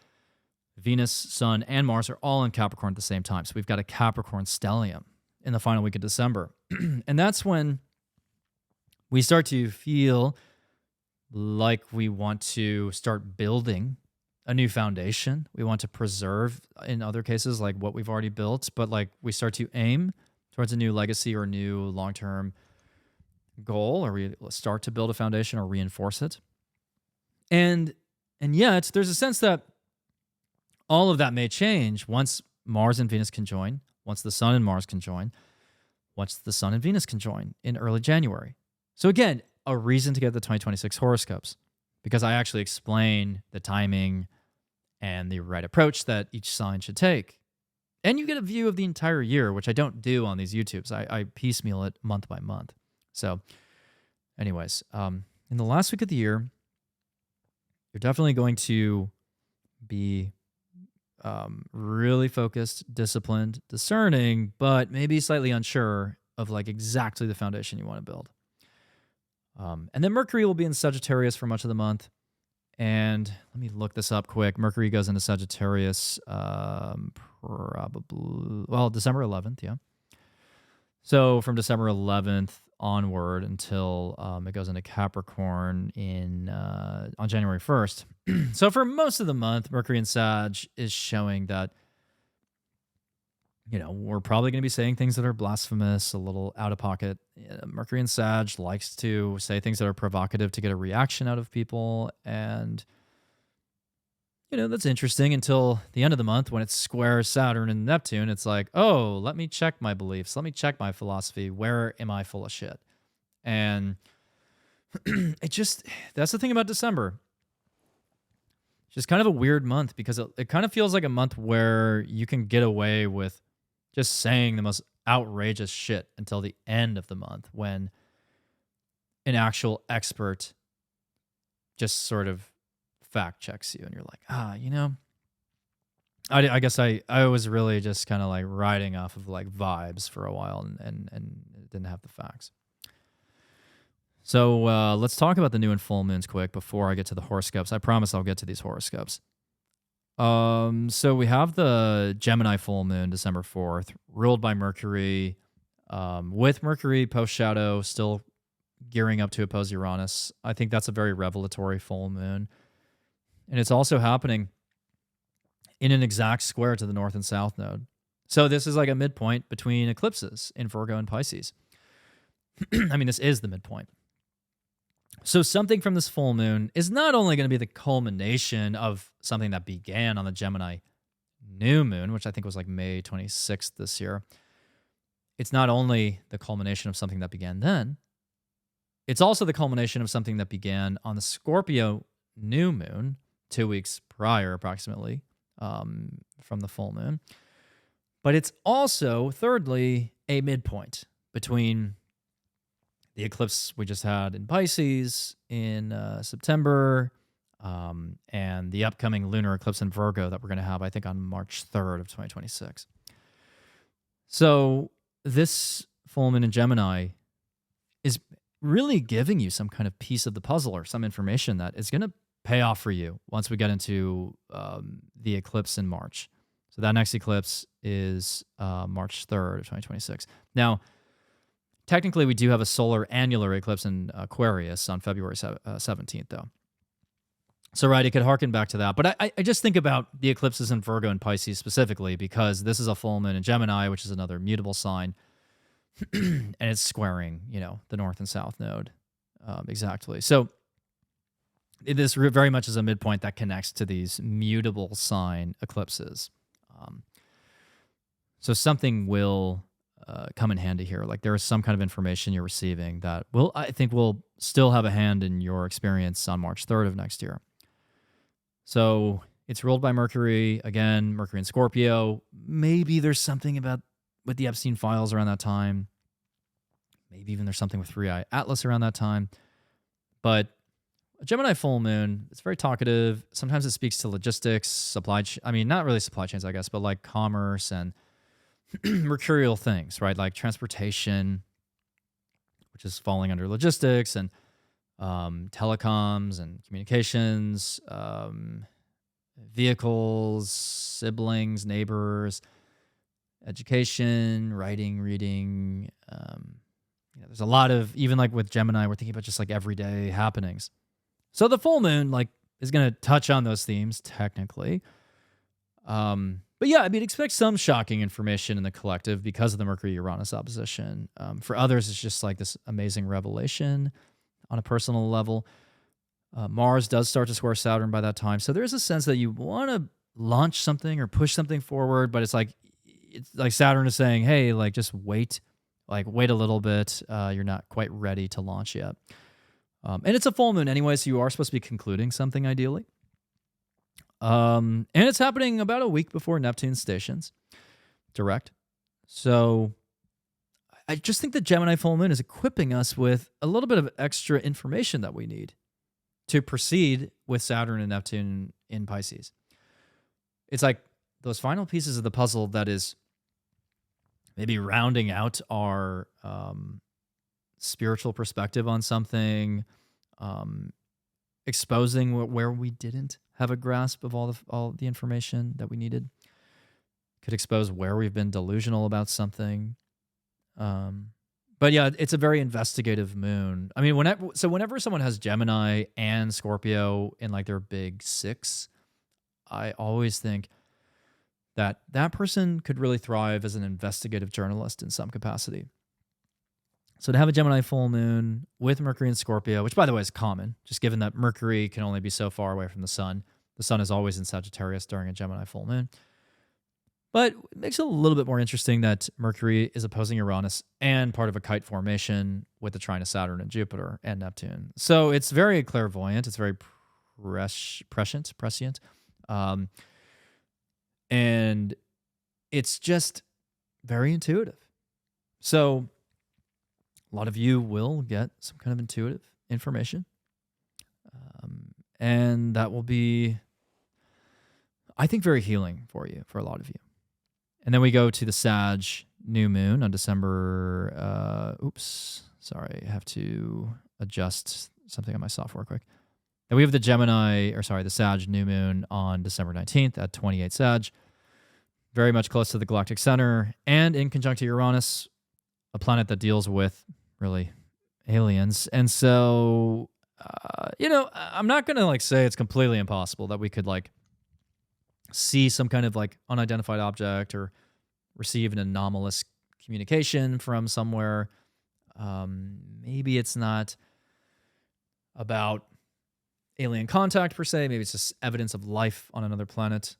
Venus, Sun, and Mars are all in Capricorn at the same time. So we've got a Capricorn stellium in the final week of December. And that's when we start to feel like we want to start building a new foundation. We want to preserve, in other cases, like what we've already built, but like we start to aim towards a new legacy or a new long-term goal, or we start to build a foundation or reinforce it. And yet there's a sense that all of that may change once Mars and Venus conjoin, once the Sun and Mars conjoin, once the Sun and Venus conjoin in early January. So again, a reason to get the 2026 horoscopes, because I actually explain the timing and the right approach that each sign should take. And you get a view of the entire year, which I don't do on these YouTubes. I piecemeal it month by month. So anyways, in the last week of the year, you're definitely going to be really focused, disciplined, discerning, but maybe slightly unsure of like exactly the foundation you want to build. And then Mercury will be in Sagittarius for much of the month. And let me look this up quick. Mercury goes into Sagittarius December 11th, yeah. So from December 11th onward until it goes into Capricorn on January 1st. So for most of the month, Mercury in Sag is showing that, we're probably going to be saying things that are blasphemous, a little out of pocket. Mercury in Sag likes to say things that are provocative to get a reaction out of people. And, that's interesting until the end of the month when it squares Saturn and Neptune. It's like, oh, let me check my beliefs. Let me check my philosophy. Where am I full of shit? And that's the thing about December. It's just kind of a weird month because it kind of feels like a month where you can get away with just saying the most outrageous shit until the end of the month when an actual expert just sort of fact checks you and you're like, I guess I was really just kind of like riding off of like vibes for a while and didn't have the facts. So let's talk about the new and full moons quick before I get to the horoscopes. I promise I'll get to these horoscopes. So we have the Gemini full moon, December 4th, ruled by Mercury, with Mercury post-shadow still gearing up to oppose Uranus. I think that's a very revelatory full moon. And it's also happening in an exact square to the north and south node. So this is like a midpoint between eclipses in Virgo and Pisces. I mean, this is the midpoint. So something from this full moon is not only going to be the culmination of something that began on the Gemini New Moon, which I think was like May 26th this year. It's not only the culmination of something that began then, it's also the culmination of something that began on the Scorpio New Moon 2 weeks prior, approximately, from the full moon. But it's also, thirdly, a midpoint between the eclipse we just had in Pisces in September, and the upcoming lunar eclipse in Virgo that we're going to have, I think, on March 3rd of 2026. So this full moon in Gemini is really giving you some kind of piece of the puzzle or some information that is going to pay off for you once we get into the eclipse in March. So that next eclipse is March 3rd of 2026. Now, technically, we do have a solar annular eclipse in Aquarius on February 17th, though. So, right, it could harken back to that. But I just think about the eclipses in Virgo and Pisces specifically because this is a full moon in Gemini, which is another mutable sign. And it's squaring, the north and south node exactly. So, this very much is a midpoint that connects to these mutable sign eclipses. So, something will come in handy here. Like there is some kind of information you're receiving that I think will still have a hand in your experience on March 3rd of next year. So it's ruled by Mercury, again, Mercury in Scorpio. Maybe there's something with the Epstein files around that time. Maybe even there's something with 3i Atlas around that time. But a Gemini full moon, it's very talkative. Sometimes it speaks to logistics, not really supply chains, I guess, but like commerce and mercurial things, right? Like transportation, which is falling under logistics, and telecoms and communications, vehicles, siblings, neighbors, education, writing, reading. There's a lot of, even like with Gemini, we're thinking about just like everyday happenings. So the full moon is going to touch on those themes technically. But yeah, expect some shocking information in the collective because of the Mercury-Uranus opposition. For others, it's just like this amazing revelation on a personal level. Mars does start to square Saturn by that time. So there's a sense that you want to launch something or push something forward, but it's like Saturn is saying, hey, just wait, wait a little bit. You're not quite ready to launch yet. And it's a full moon anyway, so you are supposed to be concluding something ideally. And it's happening about a week before Neptune stations direct. So I just think the Gemini full moon is equipping us with a little bit of extra information that we need to proceed with Saturn and Neptune in Pisces. It's like those final pieces of the puzzle that is maybe rounding out our spiritual perspective on something, exposing where we didn't have a grasp of all the information that we needed. Could expose where we've been delusional about something. But yeah, it's a very investigative moon. I mean, whenever someone has Gemini and Scorpio in like their big six, I always think that that person could really thrive as an investigative journalist in some capacity. So to have a Gemini full moon with Mercury and Scorpio, which by the way is common, just given that Mercury can only be so far away from the sun. The sun is always in Sagittarius during a Gemini full moon. But it makes it a little bit more interesting that Mercury is opposing Uranus and part of a kite formation with the trine of Saturn and Jupiter and Neptune. So it's very clairvoyant. It's very prescient. And it's just very intuitive. So a lot of you will get some kind of intuitive information. And that will be, I think, very healing for you, for a lot of you. And then we go to the Sag New Moon on December. I have to adjust something on my software quick. Then we have the Sag New Moon on December 19th at 28 Sag. Very much close to the galactic center and in conjunct to Uranus, a planet that deals with really aliens. And so, I'm not going to like say it's completely impossible that we could like see some kind of like unidentified object or receive an anomalous communication from somewhere. Maybe it's not about alien contact per se. Maybe it's just evidence of life on another planet.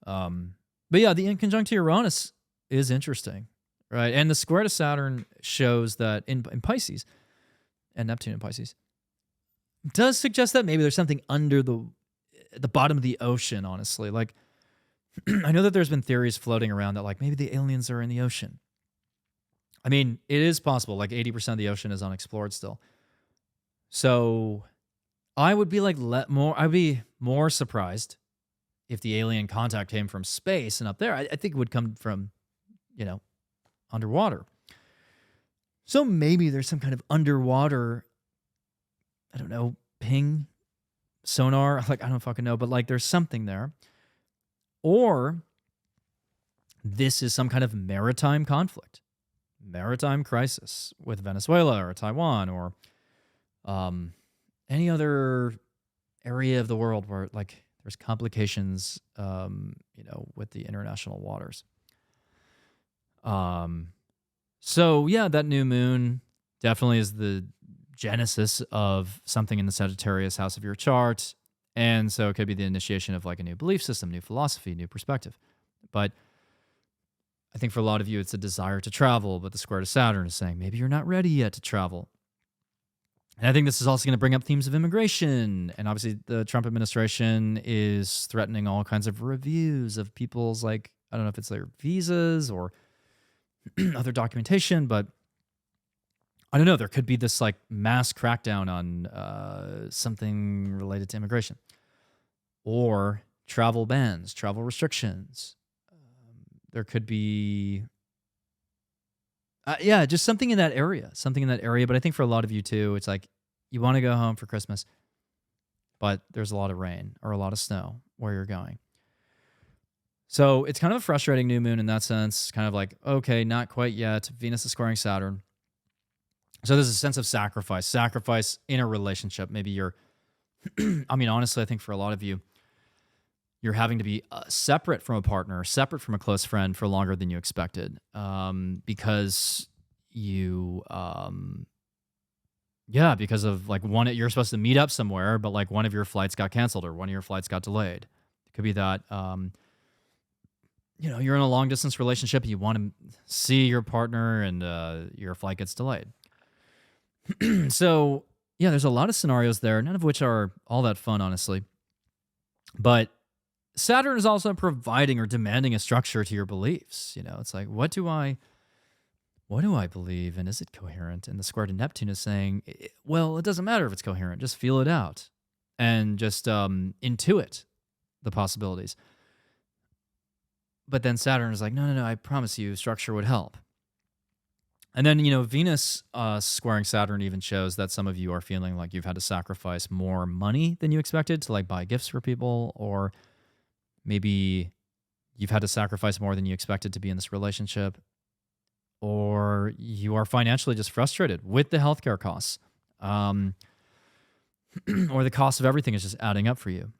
But yeah, the inconjunct to Uranus is interesting, right? And the square to Saturn shows that in Pisces and Neptune in Pisces does suggest that maybe there's something under the bottom of the ocean, honestly. Like, I know that there's been theories floating around that like maybe the aliens are in the ocean. I mean, it is possible. Like 80% of the ocean is unexplored still. So I would be like I'd be more surprised if the alien contact came from space and up there. I think it would come from, underwater. So maybe there's some kind of underwater, I don't know, ping sonar. Like, I don't fucking know, but like there's something there. Or this is some kind of maritime conflict, maritime crisis with Venezuela or Taiwan or any other area of the world where like there's complications, with the international waters. So yeah, that new moon definitely is the genesis of something in the Sagittarius house of your chart. And so it could be the initiation of like a new belief system, new philosophy, new perspective. But I think for a lot of you, it's a desire to travel, but the square to Saturn is saying maybe you're not ready yet to travel. And I think this is also going to bring up themes of immigration. And obviously the Trump administration is threatening all kinds of reviews of people's, like, I don't know if it's their visas or other documentation, but I don't know. There could be this like mass crackdown on something related to immigration or travel bans, travel restrictions. There could be, just something in that area, But I think for a lot of you too, it's like you want to go home for Christmas, but there's a lot of rain or a lot of snow where you're going. So it's kind of a frustrating new moon in that sense. Kind of like, okay, not quite yet. Venus is squaring Saturn. So there's a sense of sacrifice in a relationship. Maybe you're, honestly, I think for a lot of you, you're having to be separate from a partner, separate from a close friend for longer than you expected, because you, because of like you're supposed to meet up somewhere, but like one of your flights got canceled or one of your flights got delayed. It could be that, you're in a long distance relationship and you want to see your partner and your flight gets delayed. So yeah, there's a lot of scenarios there, none of which are all that fun, honestly. But Saturn is also providing or demanding a structure to your beliefs. It's like, what do I believe, and is it coherent? And the square to Neptune is saying, well, it doesn't matter if it's coherent. Just feel it out and just intuit the possibilities. But then Saturn is like, no, I promise you structure would help. And then, Venus squaring Saturn even shows that some of you are feeling like you've had to sacrifice more money than you expected to like buy gifts for people, or maybe you've had to sacrifice more than you expected to be in this relationship, or or you are financially just frustrated with the healthcare costs, or the cost of everything is just adding up for you.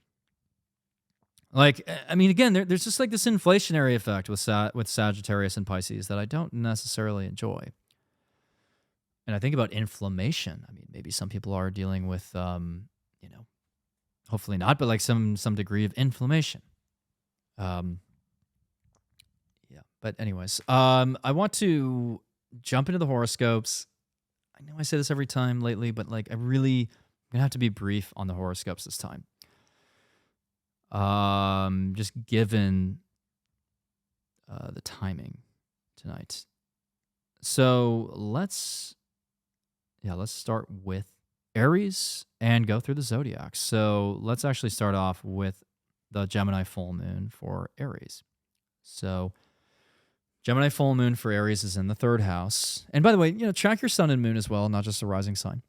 Like, I mean, again, there's just like this inflationary effect with Sagittarius and Pisces that I don't necessarily enjoy. And I think about inflammation. I mean, maybe some people are dealing with, hopefully not, but like some degree of inflammation. Yeah. But anyways, I want to jump into the horoscopes. I know I say this every time lately, but like I'm gonna have to be brief on the horoscopes this time. Just given the timing tonight. So let's start with Aries and go through the zodiacs. So let's actually start off with the Gemini Full Moon for Aries. So Gemini Full Moon for Aries is in the 3rd house. And by the way, track your sun and moon as well, not just the rising sign.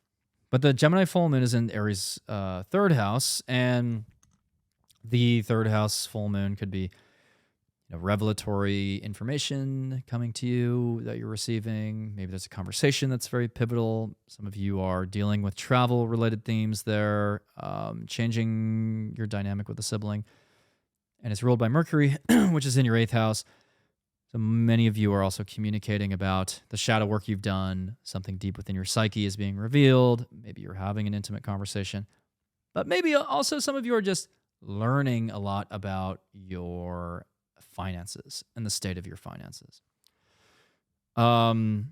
But the Gemini Full Moon is in Aries' 3rd house, and the 3rd house full moon could be revelatory information coming to you that you're receiving. Maybe there's a conversation that's very pivotal. Some of you are dealing with travel-related themes there, changing your dynamic with a sibling. And it's ruled by Mercury, which is in your 8th house. So many of you are also communicating about the shadow work you've done. Something deep within your psyche is being revealed. Maybe you're having an intimate conversation. But maybe also some of you are just learning a lot about your finances and the state of your finances. And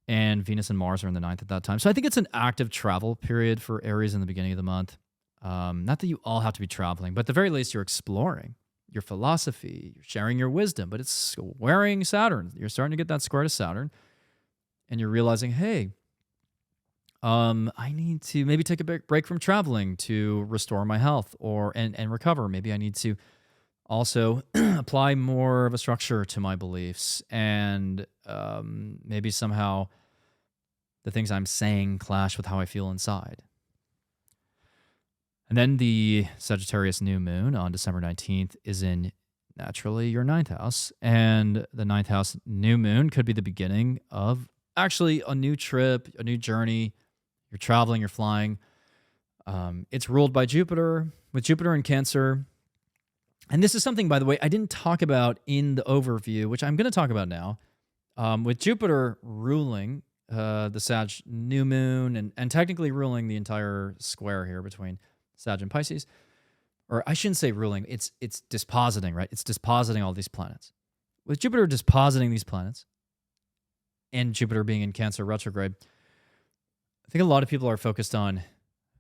Venus and Mars are in the 9th at that time. So I think it's an active travel period for Aries in the beginning of the month. Not that you all have to be traveling, but at the very least you're exploring your philosophy, you're sharing your wisdom, but it's squaring Saturn. You're starting to get that square to Saturn, and you're realizing, hey, I need to maybe take a break from traveling to restore my health and recover. Maybe I need to also apply more of a structure to my beliefs, and maybe somehow the things I'm saying clash with how I feel inside. And then the Sagittarius New Moon on December 19th is in, naturally, your 9th house. And the 9th house new moon could be the beginning of actually a new trip, a new journey. You're traveling, you're flying. It's ruled by Jupiter, with Jupiter in Cancer. And this is something, by the way, I didn't talk about in the overview, which I'm going to talk about now. With Jupiter ruling the Sag New Moon and technically ruling the entire square here between Sag and Pisces. Or I shouldn't say ruling, it's dispositing, right? It's dispositing all these planets. With Jupiter dispositing these planets and Jupiter being in Cancer retrograde, I think a lot of people are focused on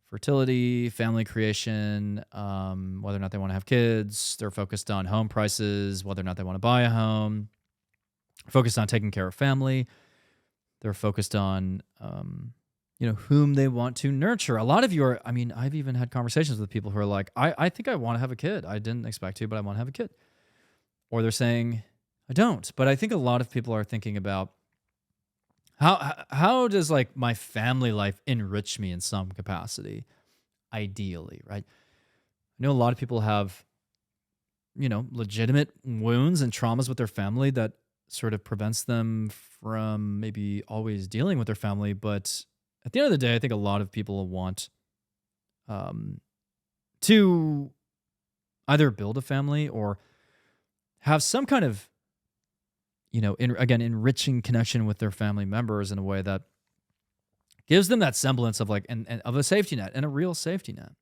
fertility, family creation, whether or not they want to have kids. They're focused on home prices, whether or not they want to buy a home. Focused on taking care of family. They're focused on, whom they want to nurture. A lot of you are, I've even had conversations with people who are like, I think I want to have a kid. I didn't expect to, but I want to have a kid. Or they're saying, I don't. But I think a lot of people are thinking about, how does like my family life enrich me in some capacity, ideally, right? I know a lot of people have, legitimate wounds and traumas with their family that sort of prevents them from maybe always dealing with their family. But at the end of the day, I think a lot of people want to either build a family or have some kind of enriching connection with their family members in a way that gives them that semblance of like, and of a safety net and a real safety net.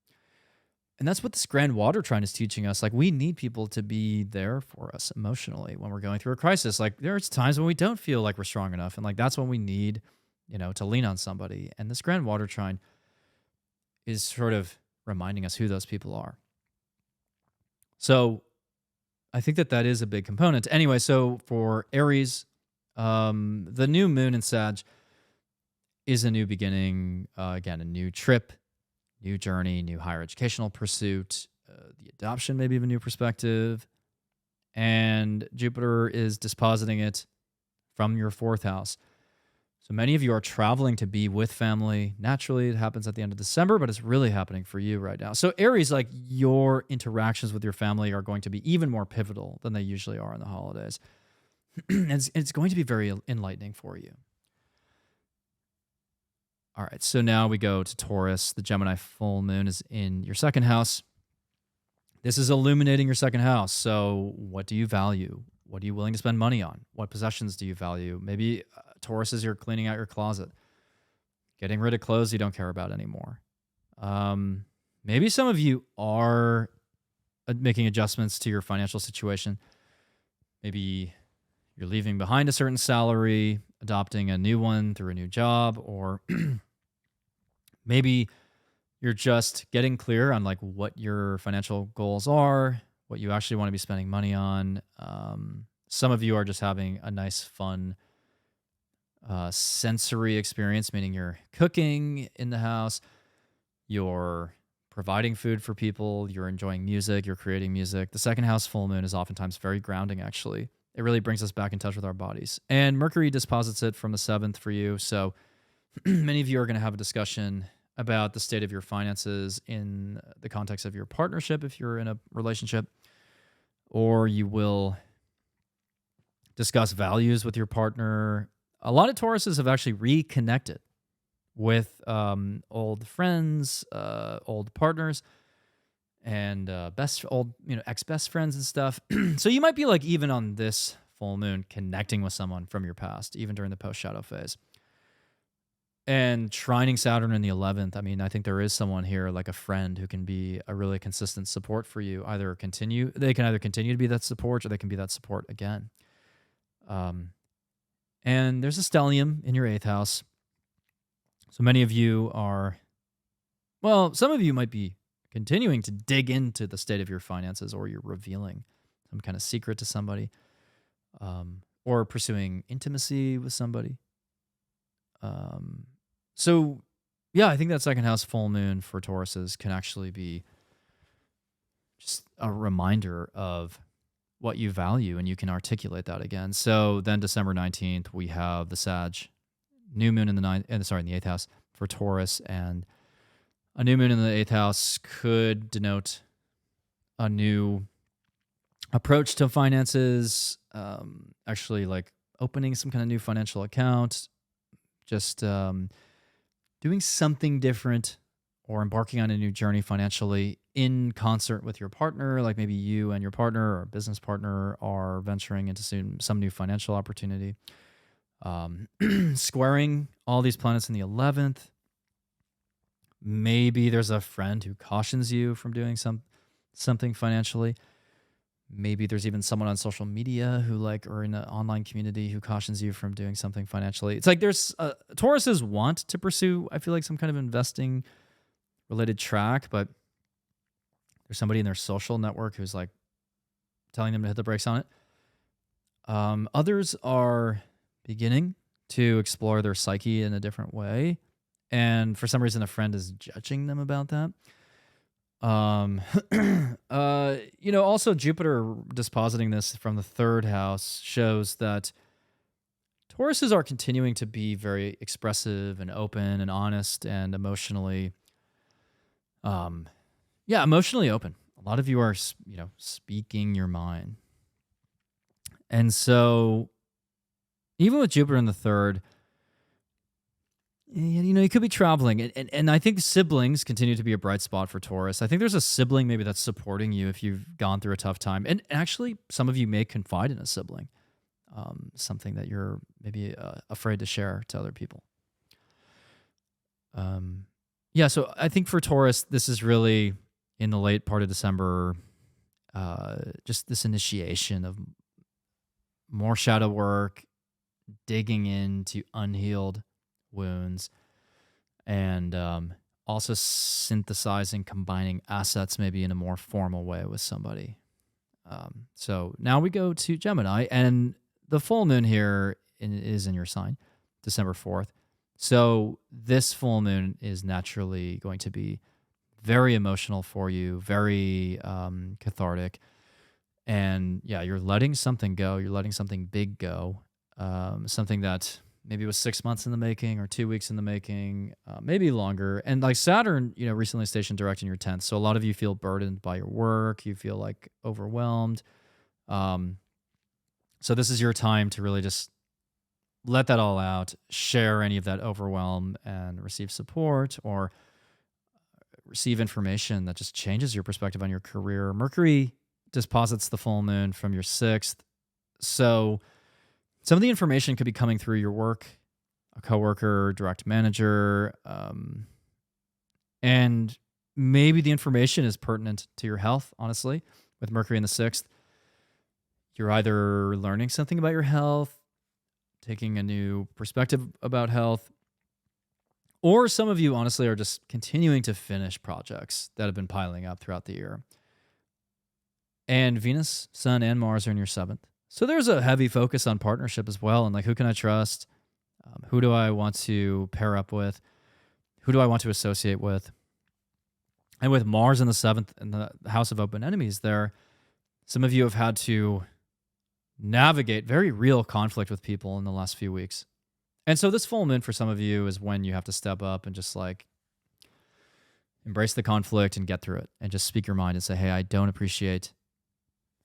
And that's what this grand water trine is teaching us. Like, we need people to be there for us emotionally when we're going through a crisis. Like, there's times when we don't feel like we're strong enough. And like, that's when we need, to lean on somebody. And this grand water trine is sort of reminding us who those people are. So I think that is a big component. Anyway, so for Aries, the new moon in Sag is a new beginning, again, a new trip, new journey, new higher educational pursuit, the adoption maybe of a new perspective. And Jupiter is dispositing it from your 4th house. So many of you are traveling to be with family. Naturally, it happens at the end of December, but it's really happening for you right now. So Aries, like, your interactions with your family are going to be even more pivotal than they usually are in the holidays. it's going to be very enlightening for you. All right, so now we go to Taurus. The Gemini full moon is in your second house. This is illuminating your second house. So what do you value? What are you willing to spend money on? What possessions do you value? Maybe Taurus is you're cleaning out your closet, getting rid of clothes you don't care about anymore. Maybe some of you are making adjustments to your financial situation. Maybe you're leaving behind a certain salary, adopting a new one through a new job, or maybe you're just getting clear on like what your financial goals are, what you actually want to be spending money on. Some of you are just having a nice, fun sensory experience, meaning you're cooking in the house, you're providing food for people, you're enjoying music, you're creating music. The second house full moon is oftentimes very grounding, actually. It really brings us back in touch with our bodies. And Mercury disposits it from the 7th for you. So many of you are going to have a discussion about the state of your finances in the context of your partnership if you're in a relationship, or you will discuss values with your partner. A lot of Tauruses have actually reconnected with old friends, old partners, and ex-best friends and stuff. So you might be like, even on this full moon, connecting with someone from your past, even during the post-shadow phase. And trining Saturn in the 11th, I mean, I think there is someone here, like a friend, who can be a really consistent support for you. They can either continue to be that support, or they can be that support again. And there's a stellium in your 8th house. So many of you some of you might be continuing to dig into the state of your finances, or you're revealing some kind of secret to somebody, or pursuing intimacy with somebody. So yeah, I think that second house full moon for Tauruses can actually be just a reminder of what you value, and you can articulate that again. So then December 19th, we have the Sag new moon in the 8th house for Taurus, and a new moon in the 8th house could denote a new approach to finances, actually like opening some kind of new financial account, just doing something different, or embarking on a new journey financially in concert with your partner. Like maybe you and your partner or business partner are venturing into some new financial opportunity. Squaring all these planets in the 11th. Maybe there's a friend who cautions you from doing something financially. Maybe there's even someone on social media or in an online community who cautions you from doing something financially. It's like there's Tauruses want to pursue, I feel like, some kind of investing related track, but there's somebody in their social network who's like telling them to hit the brakes on it. Others are beginning to explore their psyche in a different way, and for some reason a friend is judging them about that. Also Jupiter dispositing this from the 3rd house shows that Tauruses are continuing to be very expressive and open and honest and emotionally open. A lot of you are, speaking your mind. And so even with Jupiter in the 3rd, you could be traveling. And I think siblings continue to be a bright spot for Taurus. I think there's a sibling maybe that's supporting you if you've gone through a tough time. And actually, some of you may confide in a sibling, something that you're maybe afraid to share to other people. So I think for Taurus, this is really in the late part of December, just this initiation of more shadow work, digging into unhealed wounds, and also synthesizing, combining assets maybe in a more formal way with somebody. So now we go to Gemini, and the full moon here is in your sign, December 4th. So this full moon is naturally going to be very emotional for you, very cathartic. And yeah, you're letting something go. You're letting something big go, something that maybe it was 6 months in the making or 2 weeks in the making, maybe longer. And like Saturn, recently stationed direct in your 10th. So a lot of you feel burdened by your work. You feel like overwhelmed. So this is your time to really just let that all out, share any of that overwhelm, and receive support or receive information that just changes your perspective on your career. Mercury deposits the full moon from your 6th. So some of the information could be coming through your work, a coworker, direct manager, and maybe the information is pertinent to your health, honestly. With Mercury in the 6th, you're either learning something about your health, taking a new perspective about health, or some of you, honestly, are just continuing to finish projects that have been piling up throughout the year. And Venus, Sun, and Mars are in your 7th. So there's a heavy focus on partnership as well. And like, who can I trust? Who do I want to pair up with? Who do I want to associate with? And with Mars in the 7th and the house of open enemies there, some of you have had to navigate very real conflict with people in the last few weeks. And so this full moon for some of you is when you have to step up and just like embrace the conflict and get through it and just speak your mind and say, hey, I don't appreciate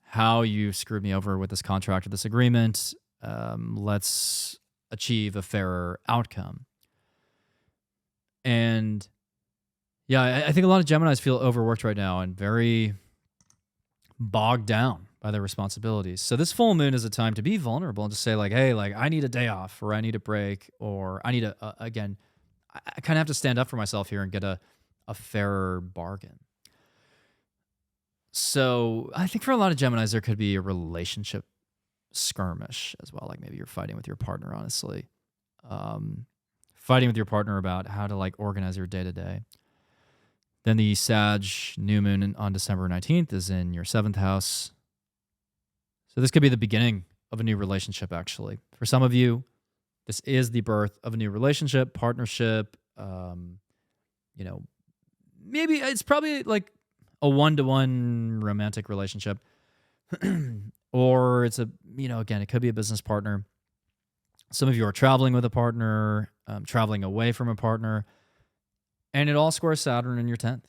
how you screwed me over with this contract or this agreement. Let's achieve a fairer outcome. And yeah, I think a lot of Geminis feel overworked right now and very bogged down by their responsibilities. So this full moon is a time to be vulnerable and just say like, hey, like I need a day off, or I need a break, or I need again, I kind of have to stand up for myself here and get a fairer bargain. So I think for a lot of Geminis, there could be a relationship skirmish as well. Like maybe you're fighting with your partner, honestly. Fighting with your partner about how to like organize your day to day. Then the Sag New Moon on December 19th is in your 7th house. So this could be the beginning of a new relationship, actually. For some of you, this is the birth of a new relationship, partnership. Maybe it's probably like a one-to-one romantic relationship. Or it's again, it could be a business partner. Some of you are traveling with a partner, traveling away from a partner. And it all squares Saturn in your 10th.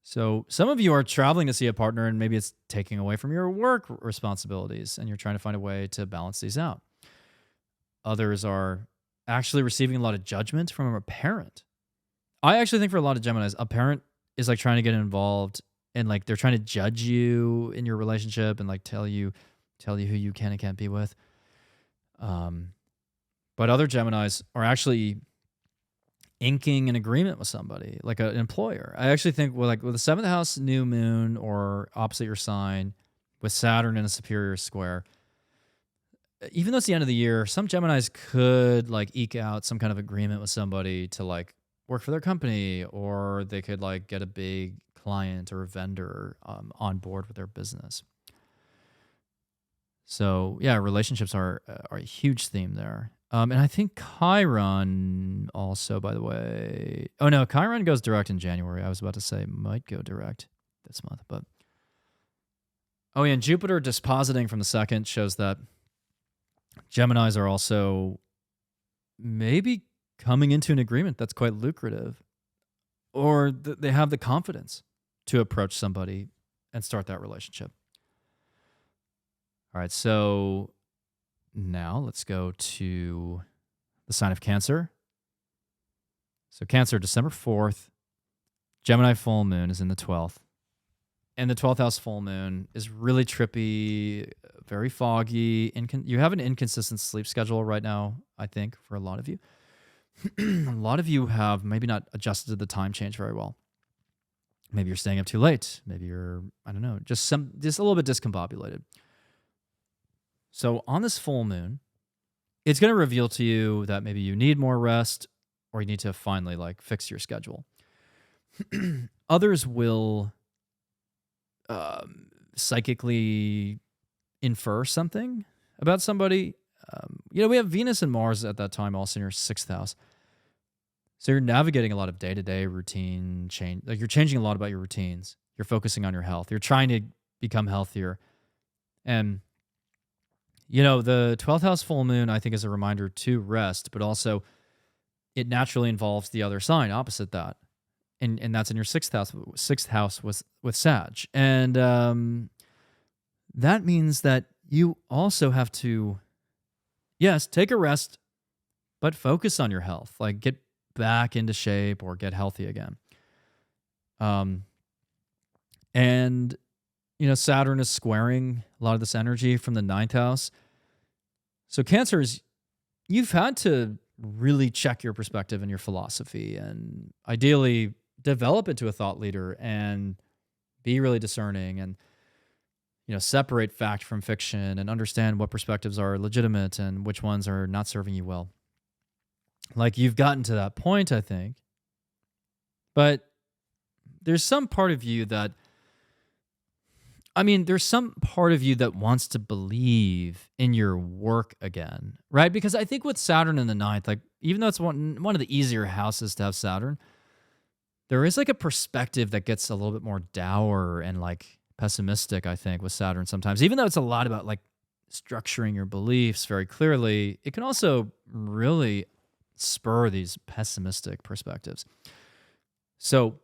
So some of you are traveling to see a partner and maybe it's taking away from your work responsibilities and you're trying to find a way to balance these out. Others are actually receiving a lot of judgment from a parent. I actually think for a lot of Geminis, a parent is like trying to get involved and like they're trying to judge you in your relationship and like tell you who you can and can't be with. But other Geminis are actually inking an agreement with somebody, like an employer. I actually think with the 7th house new moon or opposite your sign with Saturn in a superior square, even though it's the end of the year, some Geminis could like eke out some kind of agreement with somebody to like work for their company, or they could like get a big client or a vendor on board with their business. So yeah, relationships are a huge theme there. And I think Chiron also, by the way. Oh, no, Chiron goes direct in January. I was about to say might go direct this month. But oh, yeah, and Jupiter dispositing from the 2nd shows that Geminis are also maybe coming into an agreement that's quite lucrative. Or they have the confidence to approach somebody and start that relationship. All right, so now let's go to the sign of Cancer. So Cancer, December 4th, Gemini full moon is in the 12th. And the 12th house full moon is really trippy, very foggy. You have an inconsistent sleep schedule right now, I think, for a lot of you. A lot of you have maybe not adjusted to the time change very well. Maybe you're staying up too late. Maybe you're, I don't know, just a little bit discombobulated. So on this full moon, it's going to reveal to you that maybe you need more rest or you need to finally like fix your schedule. Others will psychically infer something about somebody. We have Venus and Mars at that time also in your 6th house. So you're navigating a lot of day-to-day routine change. Like you're changing a lot about your routines. You're focusing on your health. You're trying to become healthier. And the 12th house full moon, I think, is a reminder to rest, but also it naturally involves the other sign opposite that. And that's in your 6th house with Sag. And that means that you also have to, yes, take a rest, but focus on your health. Like get back into shape or get healthy again. And Saturn is squaring a lot of this energy from the ninth house. So Cancers, you've had to really check your perspective and your philosophy and ideally develop into a thought leader and be really discerning and separate fact from fiction and understand what perspectives are legitimate and which ones are not serving you well. Like you've gotten to that point, I think. But there's some part of you that wants to believe in your work again, right? Because I think with Saturn in the ninth, like even though it's one of the easier houses to have Saturn, there is like a perspective that gets a little bit more dour and like pessimistic, I think, with Saturn sometimes. Even though it's a lot about like structuring your beliefs very clearly, it can also really spur these pessimistic perspectives. So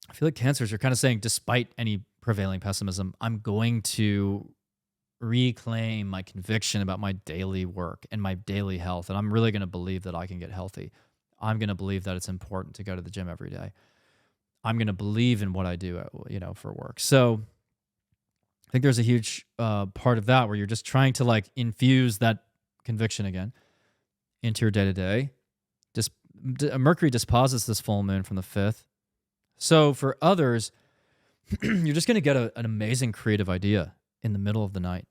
I feel like Cancers are kind of saying, despite any prevailing pessimism, I'm going to reclaim my conviction about my daily work and my daily health. And I'm really going to believe that I can get healthy. I'm going to believe that it's important to go to the gym every day. I'm going to believe in what I do, for work. So I think there's a huge part of that where you're just trying to like infuse that conviction again into your day-to-day. Mercury disposits this full moon from the 5th. So for others, you're just going to get an amazing creative idea in the middle of the night,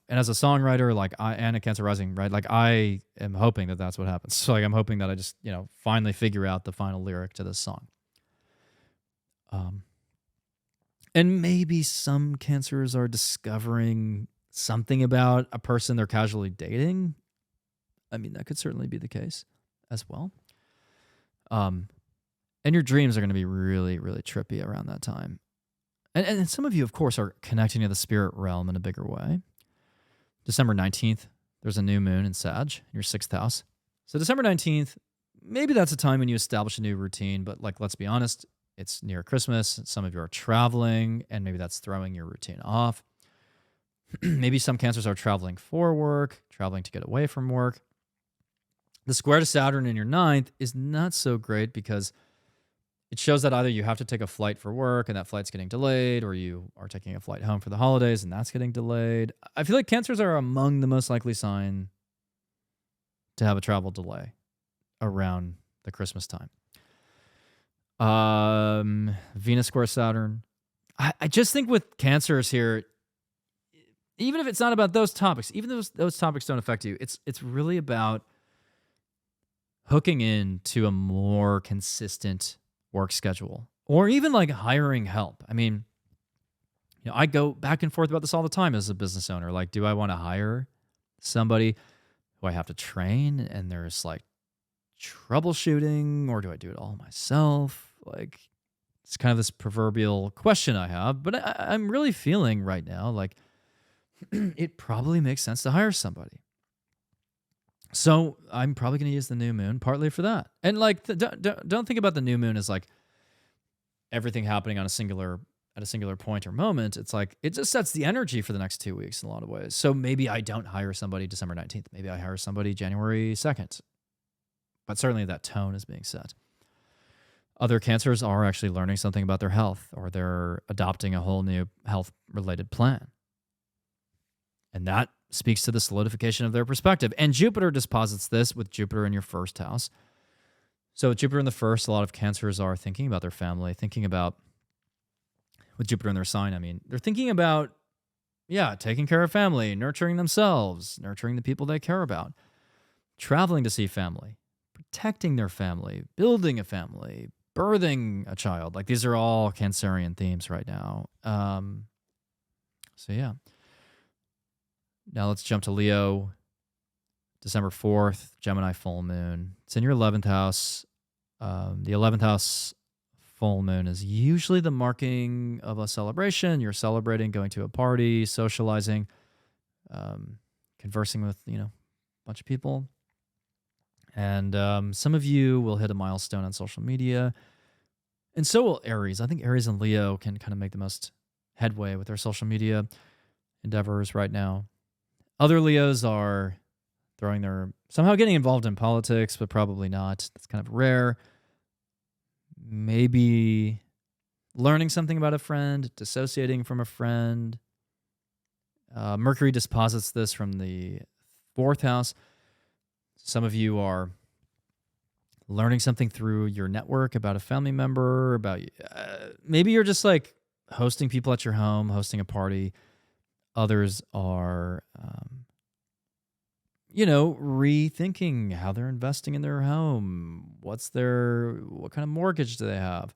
And as a songwriter, and a Cancer rising, right? Like I am hoping that that's what happens. So like I'm hoping that I just, finally figure out the final lyric to this song. And maybe some Cancers are discovering something about a person they're casually dating. I mean, that could certainly be the case as well. And your dreams are going to be really, really trippy around that time. And some of you, of course, are connecting to the spirit realm in a bigger way. December 19th, there's a new moon in Sag, in your 6th house. So December 19th, maybe that's a time when you establish a new routine, but like, let's be honest, it's near Christmas. Some of you are traveling, and maybe that's throwing your routine off. Maybe some Cancers are traveling for work, traveling to get away from work. The square to Saturn in your 9th is not so great because it shows that either you have to take a flight for work and that flight's getting delayed, or you are taking a flight home for the holidays and that's getting delayed. I feel like Cancers are among the most likely sign to have a travel delay around the Christmas time. Venus square Saturn. I just think with Cancers here, even if it's not about those topics, even though those topics don't affect you, it's really about hooking in to a more consistent work schedule, or even like hiring help. I mean, I go back and forth about this all the time as a business owner. Like, do I want to hire somebody who I have to train and there's like troubleshooting, or do I do it all myself? Like, it's kind of this proverbial question I have, but I'm really feeling right now like it probably makes sense to hire somebody. So I'm probably going to use the new moon partly for that. And like, don't think about the new moon as like everything happening at a singular point or moment. It's like, it just sets the energy for the next 2 weeks in a lot of ways. So maybe I don't hire somebody December 19th. Maybe I hire somebody January 2nd. But certainly that tone is being set. Other Cancers are actually learning something about their health, or they're adopting a whole new health-related plan. And that speaks to the solidification of their perspective. And Jupiter disposits this with Jupiter in your 1st house. So with Jupiter in the 1st, a lot of Cancers are thinking about their family, thinking about, with Jupiter in their sign, I mean, they're thinking about, taking care of family, nurturing themselves, nurturing the people they care about, traveling to see family, protecting their family, building a family, birthing a child. Like, these are all Cancerian themes right now. So yeah. Now let's jump to Leo. December 4th, Gemini Full Moon. It's in your 11th house. The 11th house full moon is usually the marking of a celebration. You're celebrating, going to a party, socializing, conversing with, a bunch of people. And some of you will hit a milestone on social media. And so will Aries. I think Aries and Leo can kind of make the most headway with their social media. endeavors right now. Other Leos are somehow getting involved in politics, but probably not. That's kind of rare. Maybe learning something about a friend, dissociating from a friend. Mercury disposits this from the 4th house. Some of you are learning something through your network about a family member, about maybe you're just like hosting people at your home, hosting a party. Others are, rethinking how they're investing in their home. What kind of mortgage do they have?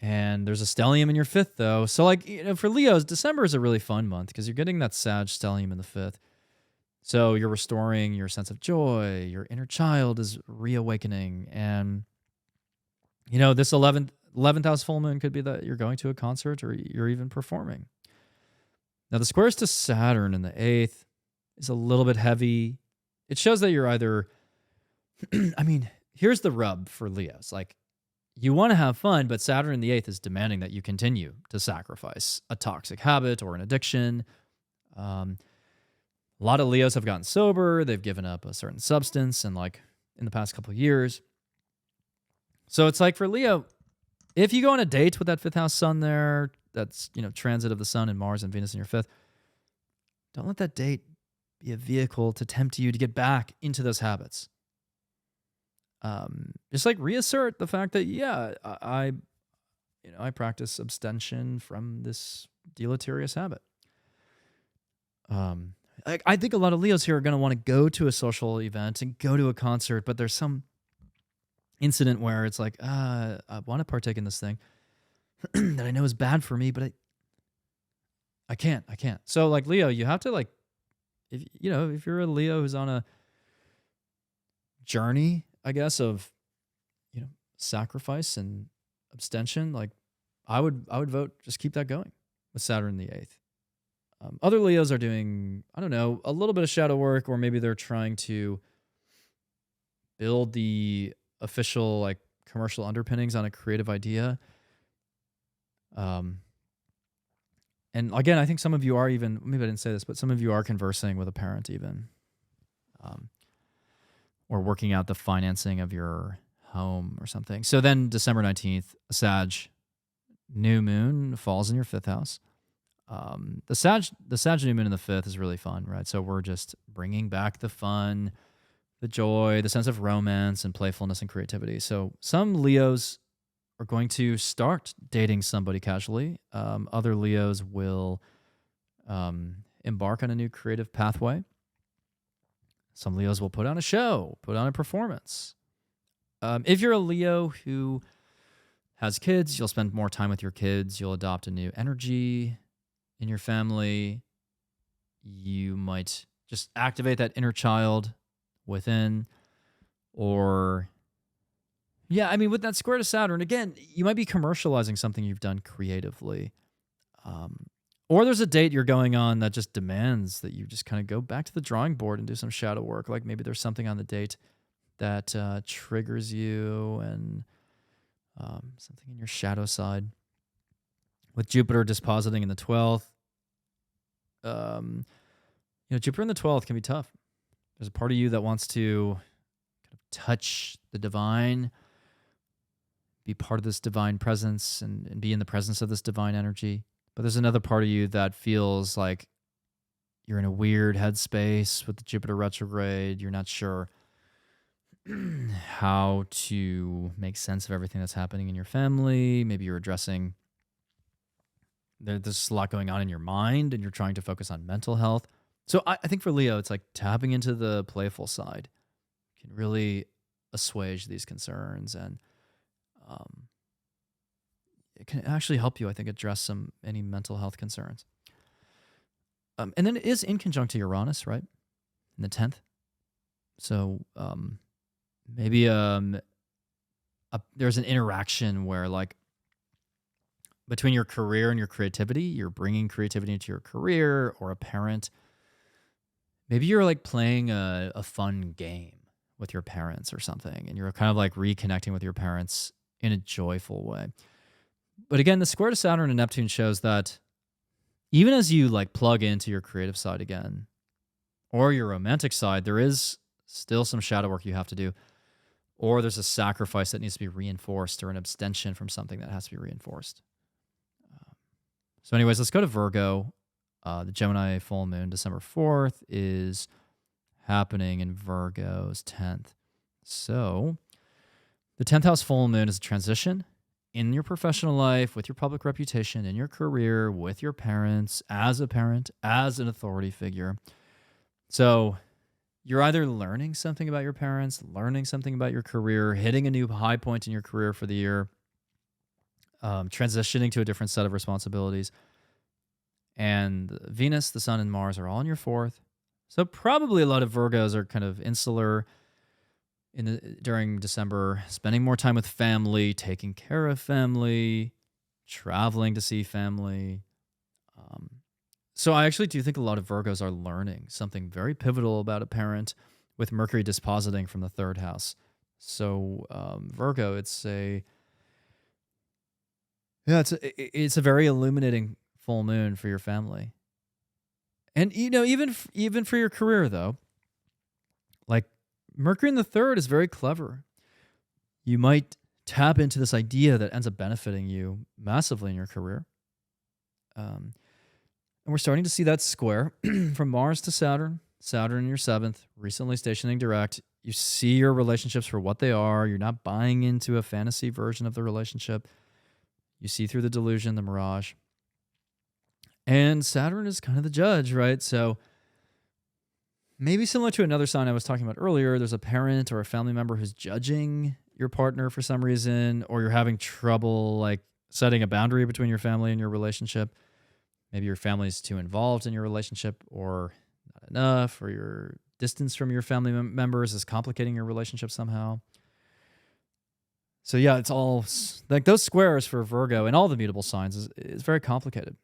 And there's a stellium in your 5th, though. So, for Leos, December is a really fun month because you're getting that Sag stellium in the 5th. So you're restoring your sense of joy. Your inner child is reawakening. And, this 11th house full moon could be that you're going to a concert or you're even performing. Now, the squares to Saturn in the 8th is a little bit heavy. It shows that you're either, here's the rub for Leos. You want to have fun, but Saturn in the 8th is demanding that you continue to sacrifice a toxic habit or an addiction. A lot of Leos have gotten sober. They've given up a certain substance in the past couple of years. So it's for Leo, if you go on a date with that 5th house sun there, that's, transit of the sun and Mars and Venus in your 5th, don't let that date be a vehicle to tempt you to get back into those habits. Just reassert the fact that, I practice abstention from this deleterious habit. I think a lot of Leos here are going to want to go to a social event and go to a concert, but there's some incident where it's I want to partake in this thing that I know is bad for me, but I can't. So Leo, you have to if you're a Leo who's on a journey, I guess, of, sacrifice and abstention, I would vote, just keep that going with Saturn in the 8th. Other Leos are doing, a little bit of shadow work, or maybe they're trying to build the official, commercial underpinnings on a creative idea. And again, I think some of you are even, maybe I didn't say this, but some of you are conversing with a parent even, or working out the financing of your home or something. So then December 19th, Sag New Moon falls in your 5th house. The Sag New Moon in the 5th is really fun, right? So we're just bringing back the fun, the joy, the sense of romance and playfulness and creativity. So some Leos are going to start dating somebody casually. Other Leos will embark on a new creative pathway. Some Leos will put on a show, put on a performance. If you're a Leo who has kids, you'll spend more time with your kids. You'll adopt a new energy in your family. You might just activate that inner child within, or with that square to Saturn, again, you might be commercializing something you've done creatively. Or there's a date you're going on that just demands that you just kind of go back to the drawing board and do some shadow work. Maybe there's something on the date that triggers you, and something in your shadow side. With Jupiter dispositing in the 12th, Jupiter in the 12th can be tough. There's a part of you that wants to kind of touch the divine, be part of this divine presence, and be in the presence of this divine energy. But there's another part of you that feels like you're in a weird headspace with the Jupiter retrograde. You're not sure how to make sense of everything that's happening in your family. Maybe you're addressing, there's a lot going on in your mind and you're trying to focus on mental health. So I think for Leo, it's tapping into the playful side can really assuage these concerns, and it can actually help you, I think, address any mental health concerns. And then it is in conjunct to Uranus, right? In the 10th. So maybe there's an interaction where between your career and your creativity, you're bringing creativity into your career, or a parent. Maybe you're playing a fun game with your parents or something, and you're kind of reconnecting with your parents in a joyful way. But again, the square to Saturn and Neptune shows that even as you like plug into your creative side again or your romantic side, there is still some shadow work you have to do, or there's a sacrifice that needs to be reinforced or an abstention from something that has to be reinforced. So anyways, let's go to Virgo. The Gemini full moon, December 4th, is happening in Virgo's 10th. So the 10th house full moon is a transition in your professional life, with your public reputation, in your career, with your parents, as a parent, as an authority figure. So you're either learning something about your parents, learning something about your career, hitting a new high point in your career for the year, transitioning to a different set of responsibilities. And Venus, the Sun, and Mars are all in your 4th. So probably a lot of Virgos are kind of insular during December, spending more time with family, taking care of family, traveling to see family. So I actually do think a lot of Virgos are learning something very pivotal about a parent, with Mercury dispositing from the 3rd house. So Virgo, it's a very illuminating full moon for your family. And even for your career though, like Mercury in the 3rd is very clever. You might tap into this idea that ends up benefiting you massively in your career. And we're starting to see that square from Mars to Saturn. Saturn in your 7th, recently stationing direct. You see your relationships for what they are. You're not buying into a fantasy version of the relationship. You see through the delusion, the mirage. And Saturn is kind of the judge, right? So maybe similar to another sign I was talking about earlier, there's a parent or a family member who's judging your partner for some reason, or you're having trouble like setting a boundary between your family and your relationship. Maybe your family's too involved in your relationship or not enough, or your distance from your family members is complicating your relationship somehow. So yeah, it's all like those squares for Virgo and all the mutable signs is very complicated.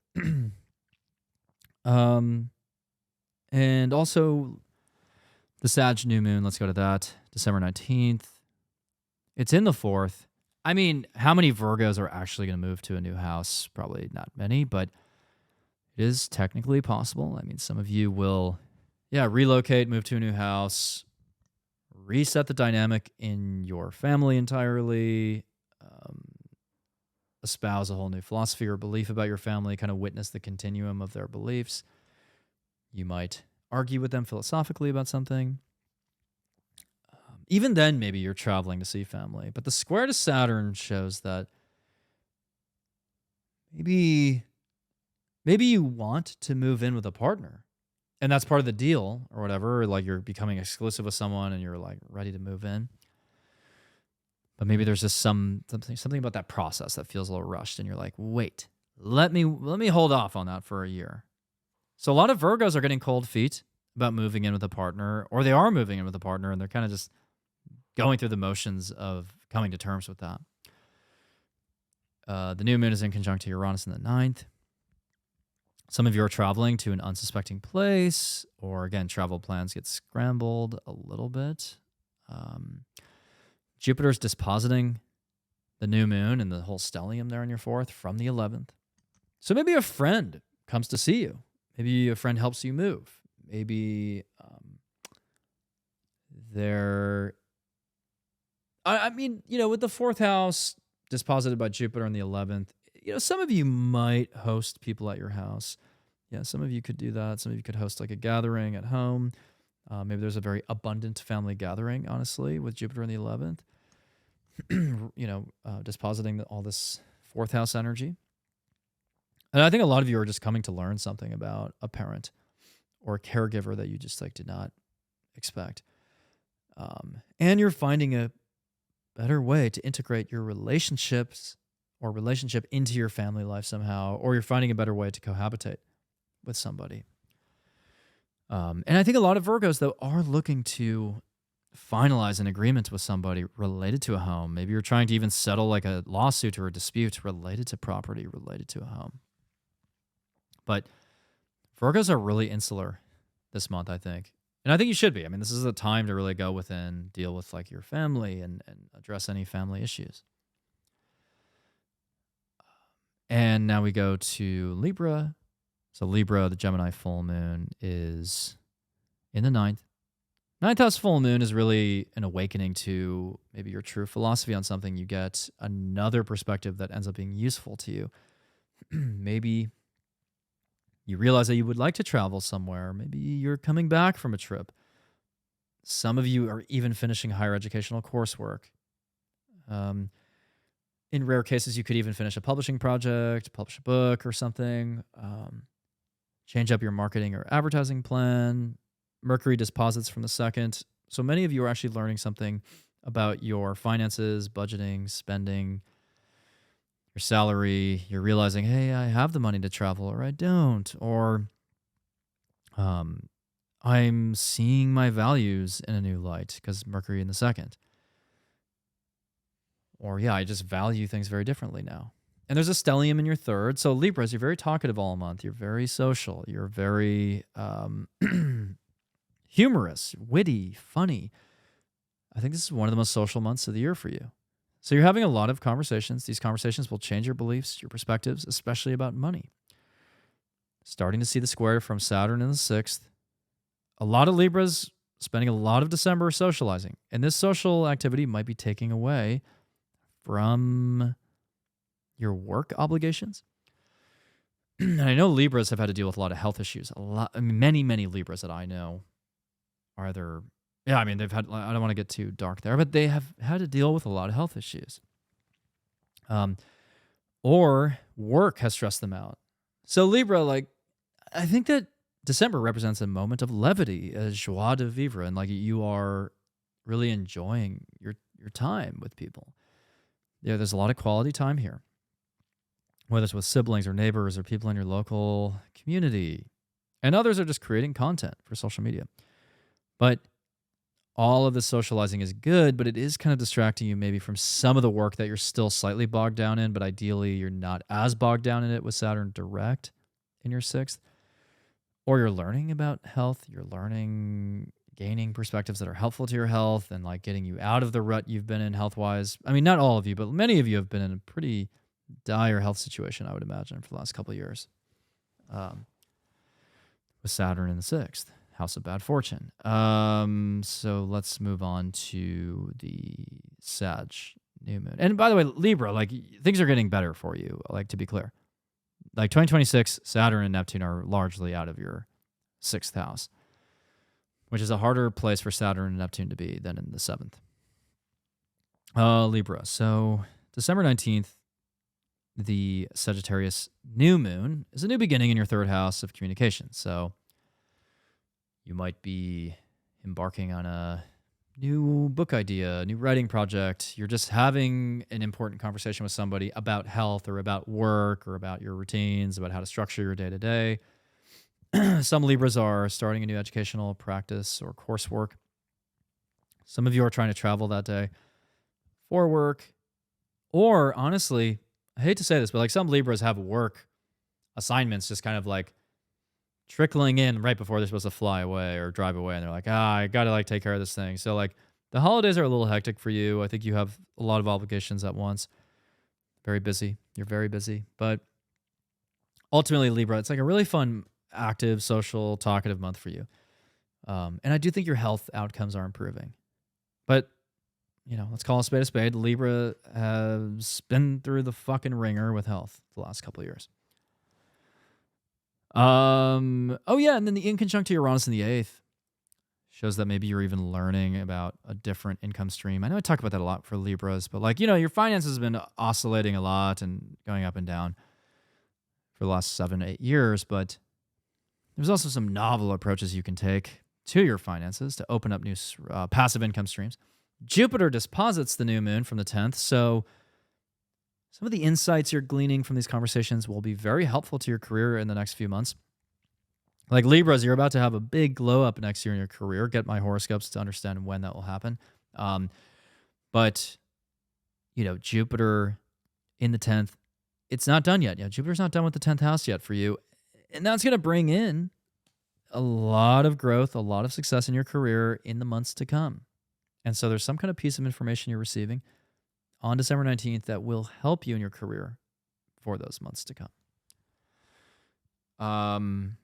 And also the Sag New Moon, let's go to that, December 19th. It's in the 4th. I mean, how many Virgos are actually going to move to a new house? Probably not many, but it is technically possible. I mean, some of you will, relocate, move to a new house, reset the dynamic in your family entirely, espouse a whole new philosophy or belief about your family, kind of witness the continuum of their beliefs. You might argue with them philosophically about something. Even then, maybe you're traveling to see family. But the square to Saturn shows that maybe you want to move in with a partner. And that's part of the deal or whatever. Like you're becoming exclusive with someone and you're like ready to move in. But maybe there's just something about that process that feels a little rushed. And you're like, wait, let me hold off on that for a year. So a lot of Virgos are getting cold feet about moving in with a partner, or they are moving in with a partner and they're kind of just going through the motions of coming to terms with that. The new moon is in conjunct to Uranus in the 9th. Some of you are traveling to an unsuspecting place, or again, travel plans get scrambled a little bit. Jupiter's dispositing the new moon and the whole stellium there in your 4th from the 11th. So maybe a friend comes to see you. Maybe a friend helps you move. Maybe with the 4th house disposited by Jupiter in the 11th, some of you might host people at your house. Yeah, some of you could do that. Some of you could host like a gathering at home. Maybe there's a very abundant family gathering, honestly, with Jupiter in the 11th. Dispositing all this 4th house energy. And I think a lot of you are just coming to learn something about a parent or a caregiver that you just like did not expect. And you're finding a better way to integrate your relationships or relationship into your family life somehow, or you're finding a better way to cohabitate with somebody. And I think a lot of Virgos, though, are looking to finalize an agreement with somebody related to a home. Maybe you're trying to even settle like a lawsuit or a dispute related to property, related to a home. But Virgos are really insular this month, I think. And I think you should be. I mean, this is a time to really go within, deal with like your family and address any family issues. And now we go to Libra. So Libra, the Gemini Full Moon is in the ninth. Ninth house full moon is really an awakening to maybe your true philosophy on something. You get another perspective that ends up being useful to you. Maybe you realize that you would like to travel somewhere. Maybe you're coming back from a trip. Some of you are even finishing higher educational coursework. In rare cases, you could even finish a publishing project, publish a book or something, change up your marketing or advertising plan. Mercury disposits from the second. So many of you are actually learning something about your finances, budgeting, spending, your salary. You're realizing, hey, I have the money to travel or I don't. Or I'm seeing my values in a new light because Mercury in the second. Or I just value things very differently now. And there's a stellium in your third. So Libras, you're very talkative all month. You're very social. You're very humorous, witty, funny. I think this is one of the most social months of the year for you. So you're having a lot of conversations. These conversations will change your beliefs, your perspectives, especially about money. Starting to see the square from Saturn in the sixth. A lot of Libras spending a lot of December socializing. And this social activity might be taking away from your work obligations. And I know Libras have had to deal with a lot of health issues. Many Libras that I know are either, they've had, I don't want to get too dark there, but they have had to deal with a lot of health issues. Or work has stressed them out. So Libra, I think that December represents a moment of levity, a joie de vivre, and you are really enjoying your time with people. There's a lot of quality time here, whether it's with siblings or neighbors or people in your local community. And others are just creating content for social media. But all of the socializing is good, but it is kind of distracting you maybe from some of the work that you're still slightly bogged down in, but ideally you're not as bogged down in it with Saturn direct in your sixth. Or you're learning about health, gaining perspectives that are helpful to your health and getting you out of the rut you've been in health-wise. I mean, not all of you, but many of you have been in a pretty dire health situation, I would imagine, for the last couple of years. With Saturn in the sixth, house of bad fortune. So let's move on to the Sag New Moon. And by the way, Libra, things are getting better for you, to be clear. 2026, Saturn and Neptune are largely out of your sixth house, which is a harder place for Saturn and Neptune to be than in the seventh. Libra. So December 19th, the Sagittarius New Moon is a new beginning in your third house of communication. So you might be embarking on a new book idea, a new writing project. You're just having an important conversation with somebody about health or about work or about your routines, about how to structure your day-to-day. Some Libras are starting a new educational practice or coursework. Some of you are trying to travel that day for work. Or honestly, I hate to say this, but some Libras have work assignments just kind of trickling in right before they're supposed to fly away or drive away. And they're I got to take care of this thing. So the holidays are a little hectic for you. I think you have a lot of obligations at once. Very busy. You're very busy. But ultimately, Libra, it's a really fun, active, social, talkative month for you. And I do think your health outcomes are improving. But, let's call a spade. Libra has been through the fucking ringer with health the last couple of years. And then the inconjunct to Uranus in the eighth shows that maybe you're even learning about a different income stream. I know I talk about that a lot for Libras, but your finances have been oscillating a lot and going up and down for the last 7-8 years, but there's also some novel approaches you can take to your finances to open up new passive income streams. Jupiter disposits the new moon from the 10th, so some of the insights you're gleaning from these conversations will be very helpful to your career in the next few months. Libras, you're about to have a big glow up next year in your career. Get my horoscopes to understand when that will happen. But Jupiter in the 10th, it's not done yet. Jupiter's not done with the 10th house yet for you. And that's going to bring in a lot of growth, a lot of success in your career in the months to come. And so there's some kind of piece of information you're receiving on December 19th that will help you in your career for those months to come. And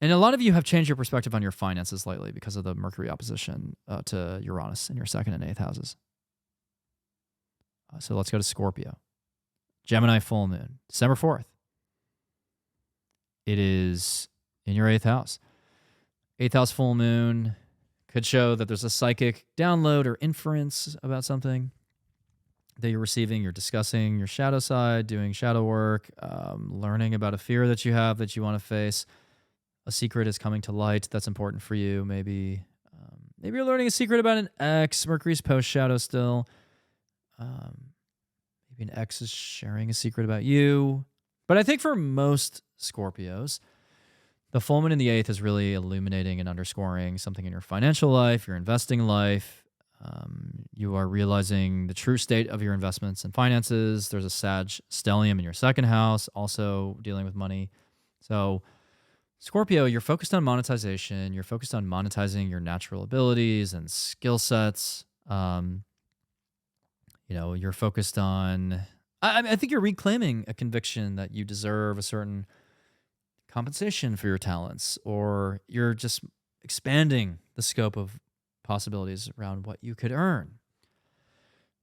a lot of you have changed your perspective on your finances lately because of the Mercury opposition to Uranus in your second and eighth houses. So let's go to Scorpio. Gemini Full Moon, December 4th. It is in your eighth house. Eighth house full moon could show that there's a psychic download or inference about something that you're receiving. You're discussing your shadow side, doing shadow work, learning about a fear that you have that you want to face. A secret is coming to light that's important for you. Maybe you're learning a secret about an ex. Mercury's post shadow still. Maybe an ex is sharing a secret about you. But I think for most Scorpios, the full moon in the eighth is really illuminating and underscoring something in your financial life, your investing life. You are realizing the true state of your investments and finances. There's a Sag stellium in your second house, also dealing with money. So Scorpio, you're focused on monetization. You're focused on monetizing your natural abilities and skill sets. You're focused on, I think you're reclaiming a conviction that you deserve a certain compensation for your talents, or you're just expanding the scope of possibilities around what you could earn.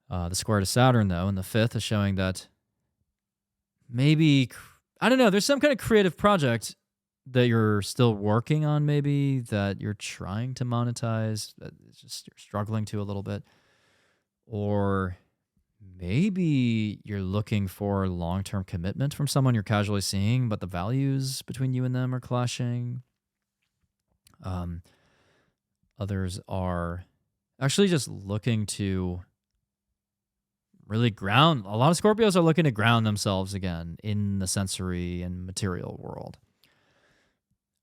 The square to Saturn, though, in the fifth is showing that maybe, I don't know, there's some kind of creative project that you're still working on, maybe that you're trying to monetize, that it's just you're struggling to a little bit. Or maybe you're looking for long-term commitment from someone you're casually seeing, but the values between you and them are clashing. Others are actually just looking to really ground. A lot of Scorpios are looking to ground themselves again in the sensory and material world.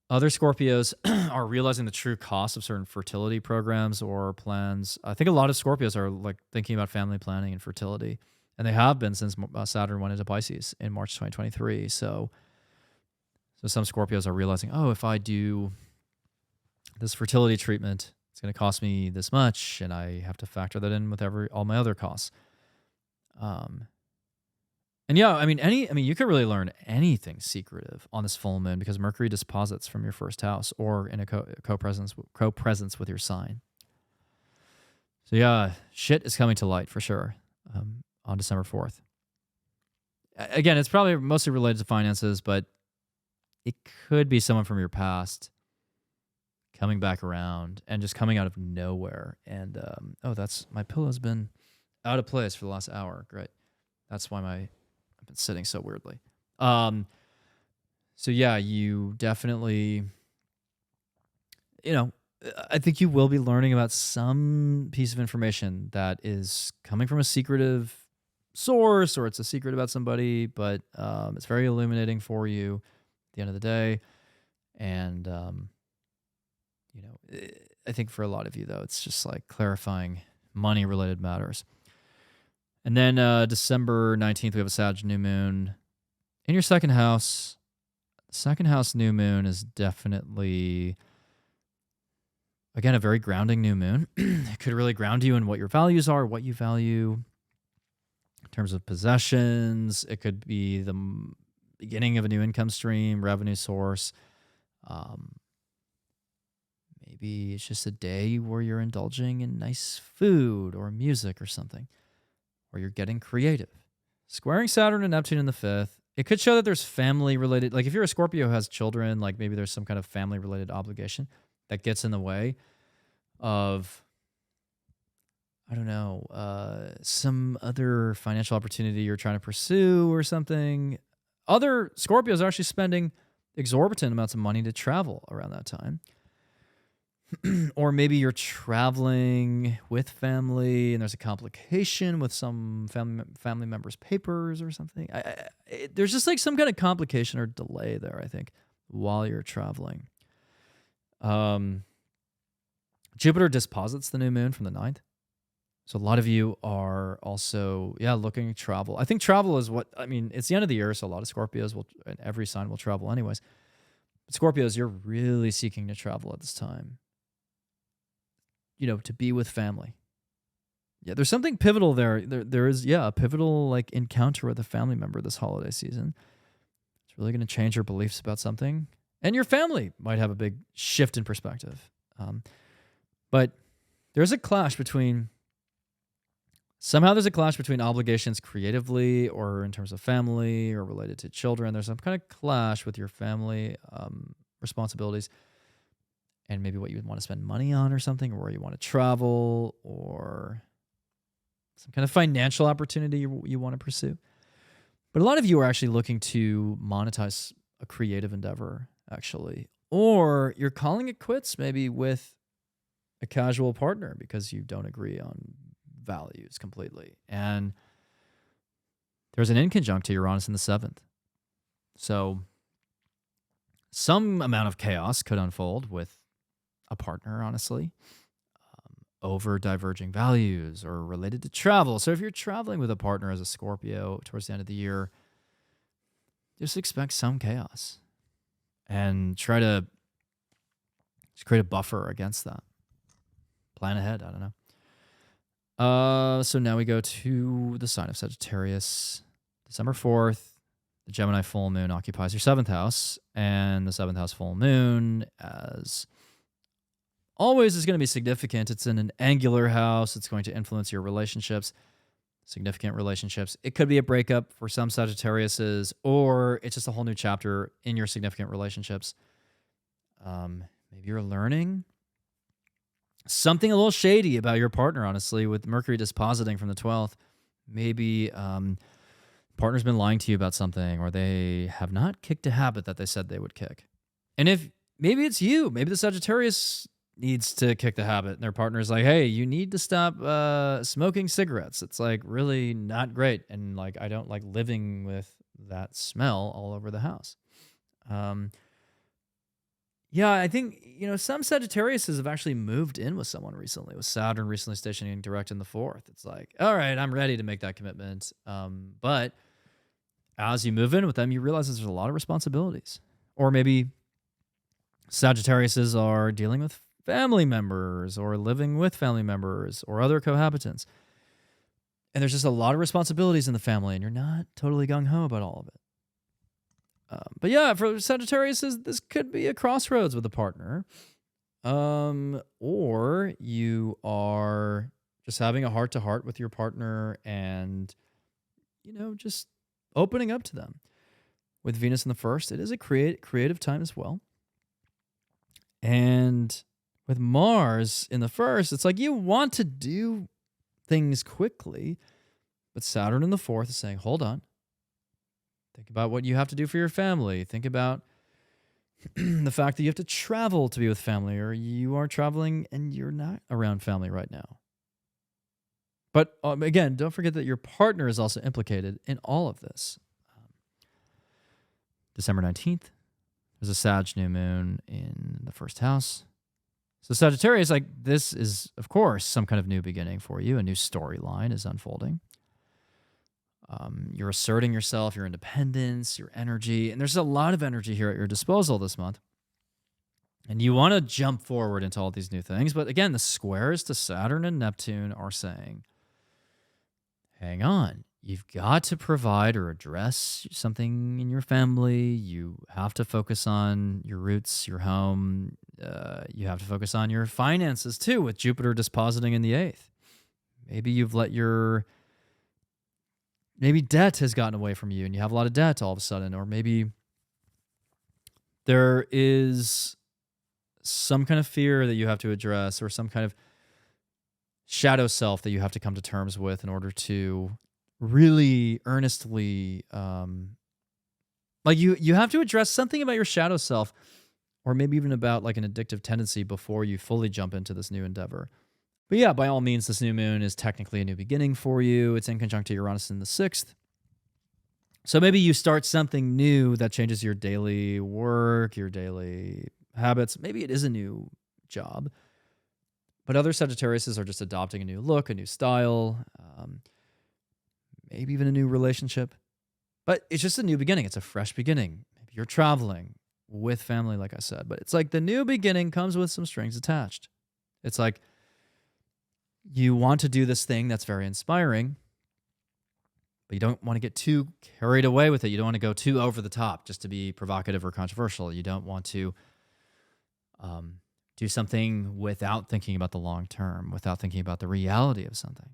Other Scorpios are realizing the true cost of certain fertility programs or plans. I think a lot of Scorpios are like thinking about family planning and fertility, and they have been since Saturn went into Pisces in March 2023. So some Scorpios are realizing, if I do this fertility treatment, it's going to cost me this much, and I have to factor that in with all my other costs. And yeah, you could really learn anything secretive on this full moon because Mercury disposits from your first house or in a co-presence with your sign. So yeah, shit is coming to light for sure on December 4th. Again, it's probably mostly related to finances, but it could be someone from your past coming back around and just coming out of nowhere. And that's my pillow's been out of place for the last hour. Great. That's why I've been sitting so weirdly. So yeah, you definitely, I think you will be learning about some piece of information that is coming from a secretive source, or it's a secret about somebody, but it's very illuminating for you at the end of the day. And, I think for a lot of you, though, it's just like clarifying money-related matters. And then December 19th, we have a Sag New Moon in your second house. Second house new moon is definitely, again, a very grounding new moon. It could really ground you in what your values are, what you value in terms of possessions. It could be the beginning of a new income stream, revenue source. Maybe it's just a day where you're indulging in nice food or music or something, or you're getting creative. Squaring Saturn and Neptune in the fifth, it could show that there's family-related, like if you're a Scorpio who has children, like maybe there's some kind of family-related obligation that gets in the way of, I don't know, some other financial opportunity you're trying to pursue or something. Other Scorpios are actually spending exorbitant amounts of money to travel around that time. Or maybe you're traveling with family and there's a complication with some family member's papers or something. There's just like some kind of complication or delay there, I think, while you're traveling. Jupiter disposits the new moon from the 9th. So a lot of you are also, looking at travel. I think travel is it's the end of the year, so a lot of Scorpios and every sign will travel anyways. But Scorpios, you're really seeking to travel at this time. To be with family. Yeah, there's something pivotal there. There is, a pivotal like encounter with a family member this holiday season. It's really going to change your beliefs about something. And your family might have a big shift in perspective. But there's a clash between, somehow there's a clash between obligations creatively or in terms of family or related to children. There's some kind of clash with your family responsibilities and maybe what you would want to spend money on or something, or where you want to travel, or some kind of financial opportunity you want to pursue. But a lot of you are actually looking to monetize a creative endeavor, actually. Or you're calling it quits maybe with a casual partner because you don't agree on values completely. And there's an inconjunct to Uranus in the 7th. So some amount of chaos could unfold with a partner, honestly, over diverging values or related to travel. So if you're traveling with a partner as a Scorpio towards the end of the year, just expect some chaos and try to just create a buffer against that. Plan ahead. I don't know. So now we go to the sign of Sagittarius. December 4th, the Gemini Full Moon occupies your 7th house, and the 7th house full moon, as always, is going to be significant. It's in an angular house. It's going to influence your relationships, significant relationships. It could be a breakup for some Sagittariuses, or it's just a whole new chapter in your significant relationships. Maybe you're learning something a little shady about your partner, honestly, with Mercury dispositing from the 12th. Maybe partner's been lying to you about something, or they have not kicked a habit that they said they would kick. And if maybe it's you, maybe the Sagittarius needs to kick the habit, and their partner's like, hey, you need to stop smoking cigarettes. It's like really not great. And like, I don't like living with that smell all over the house. Yeah, I think, some Sagittariuses have actually moved in with someone recently, with Saturn recently stationing direct in the 4th. It's like, all right, I'm ready to make that commitment. But as you move in with them, you realize there's a lot of responsibilities. Or maybe Sagittariuses are dealing with family members or living with family members or other cohabitants. And there's just a lot of responsibilities in the family, and you're not totally gung-ho about all of it. But yeah, for Sagittarius, this could be a crossroads with a partner. Or you are just having a heart-to-heart with your partner and, just opening up to them. With Venus in the 1st, it is a creative time as well. And with Mars in the 1st, it's like you want to do things quickly, but Saturn in the 4th is saying, hold on. Think about what you have to do for your family. Think about the fact that you have to travel to be with family, or you are traveling and you're not around family right now. But again, don't forget that your partner is also implicated in all of this. December 19th, there's a Sag New Moon in the 1st house. So Sagittarius, this is, of course, some kind of new beginning for you. A new storyline is unfolding. You're asserting yourself, your independence, your energy, and there's a lot of energy here at your disposal this month. And you want to jump forward into all these new things. But again, the squares to Saturn and Neptune are saying, hang on, you've got to provide or address something in your family. You have to focus on your roots, your home. You have to focus on your finances too, with Jupiter dispositing in the 8th. Maybe you've let maybe debt has gotten away from you and you have a lot of debt all of a sudden, or maybe there is some kind of fear that you have to address, or some kind of shadow self that you have to come to terms with in order to really earnestly, you have to address something about your shadow self, or maybe even about like an addictive tendency before you fully jump into this new endeavor. But yeah, by all means, this new moon is technically a new beginning for you. It's in conjunct to Uranus in the 6th. So maybe you start something new that changes your daily work, your daily habits. Maybe it is a new job. But other Sagittariuses are just adopting a new look, a new style, maybe even a new relationship. But it's just a new beginning. It's a fresh beginning. Maybe you're traveling with family, like I said. But it's like the new beginning comes with some strings attached. It's like you want to do this thing that's very inspiring, but you don't want to get too carried away with it. You don't want to go too over the top just to be provocative or controversial. You don't want to do something without thinking about the long term, without thinking about the reality of something.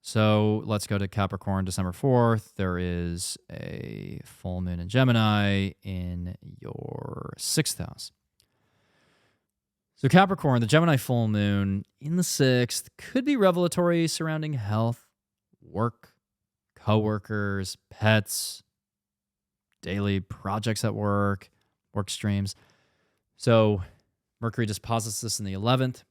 So let's go to Capricorn, December 4th. There is a full moon in Gemini in your 6th house. So Capricorn, the Gemini full moon in the 6th could be revelatory surrounding health, work, coworkers, pets, daily projects at work, work streams. So Mercury deposits this in the 11th.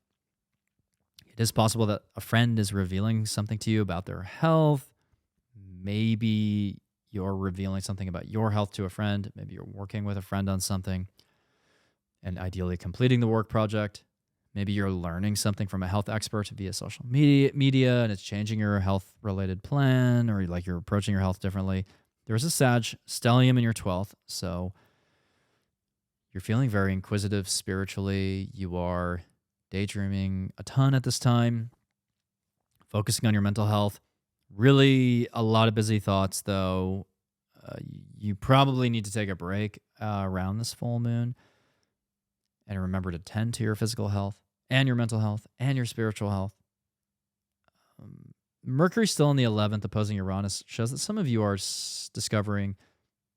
It is possible that a friend is revealing something to you about their health. Maybe you're revealing something about your health to a friend. Maybe you're working with a friend on something and ideally completing the work project. Maybe you're learning something from a health expert via social media and it's changing your health-related plan, or like you're approaching your health differently. There's a Sag stellium in your 12th, so you're feeling very inquisitive spiritually. You are daydreaming a ton at this time, focusing on your mental health. Really a lot of busy thoughts, though. You probably need to take a break around this full moon and remember to tend to your physical health and your mental health and your spiritual health. Mercury still in the 11th, opposing Uranus, shows that some of you are discovering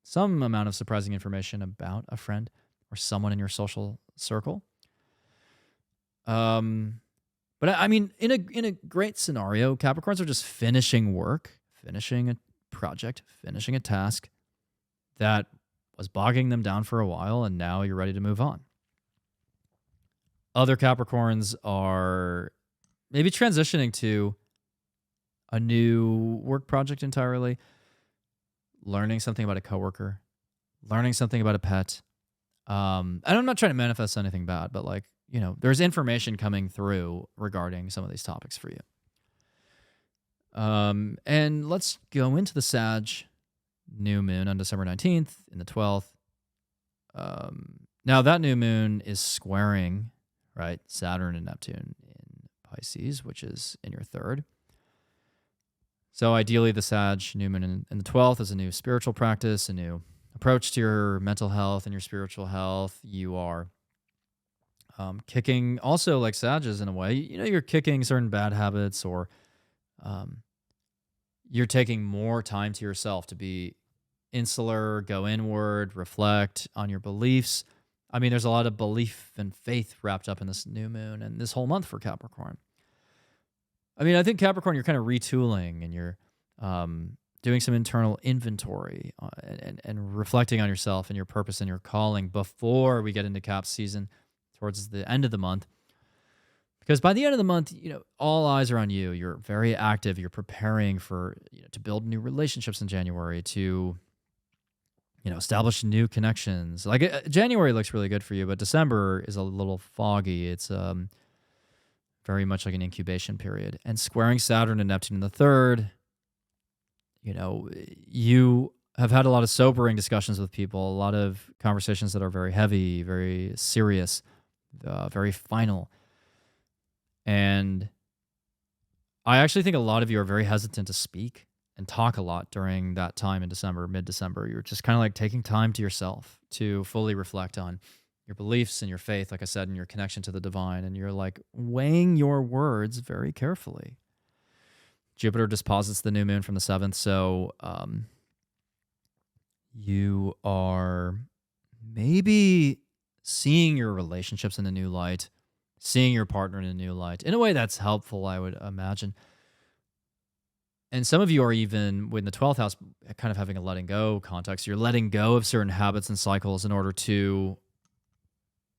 some amount of surprising information about a friend or someone in your social circle. But I mean, in a great scenario, Capricorns are just finishing work, finishing a project, finishing a task that was bogging them down for a while, and now you're ready to move on. Other Capricorns are maybe transitioning to a new work project entirely, learning something about a coworker, learning something about a pet. And I'm not trying to manifest anything bad, but like, you know, there's information coming through regarding some of these topics for you. And let's go into the Sag new moon on December 19th in the 12th. Now that new moon is squaring, right, Saturn and Neptune in Pisces, which is in your 3rd. So ideally the Sag new moon in the 12th is a new spiritual practice, a new approach to your mental health and your spiritual health. You are kicking also like Sages in a way. You know, you're kicking certain bad habits, or you're taking more time to yourself to be insular, go inward, reflect on your beliefs. I mean, there's a lot of belief and faith wrapped up in this new moon and this whole month for Capricorn. I mean, I think Capricorn, you're kind of retooling and you're doing some internal inventory and reflecting on yourself and your purpose and your calling before we get into Cap season towards the end of the month. Because by the end of the month, you know, all eyes are on you. You're very active. You're preparing for, you know, to build new relationships in January, to, you know, establish new connections. Like January looks really good for you, but December is a little foggy. It's very much like an incubation period. And squaring Saturn and Neptune in the 3rd, you know, you have had a lot of sobering discussions with people, a lot of conversations that are very heavy, very serious, very final. And I actually think a lot of you are very hesitant to speak and talk a lot during that time in December, mid-December. You're just kind of like taking time to yourself to fully reflect on your beliefs and your faith, like I said, and your connection to the divine. And you're like weighing your words very carefully. Jupiter disposits the new moon from the 7th. So you are maybe seeing your relationships in a new light, seeing your partner in a new light, in a way that's helpful, I would imagine. And some of you are even, with the 12th house, kind of having a letting go context. You're letting go of certain habits and cycles in order to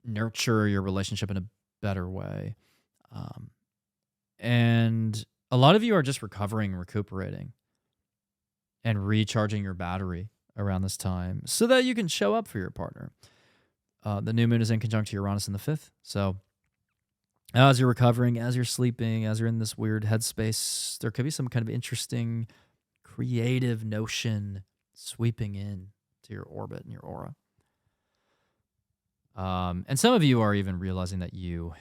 nurture your relationship in a better way. And a lot of you are just recovering, recuperating, and recharging your battery around this time so that you can show up for your partner. The new moon is in conjunct to Uranus in the 5th. So as you're recovering, as you're sleeping, as you're in this weird headspace, there could be some kind of interesting, creative notion sweeping in to your orbit and your aura. And some of you are even realizing that you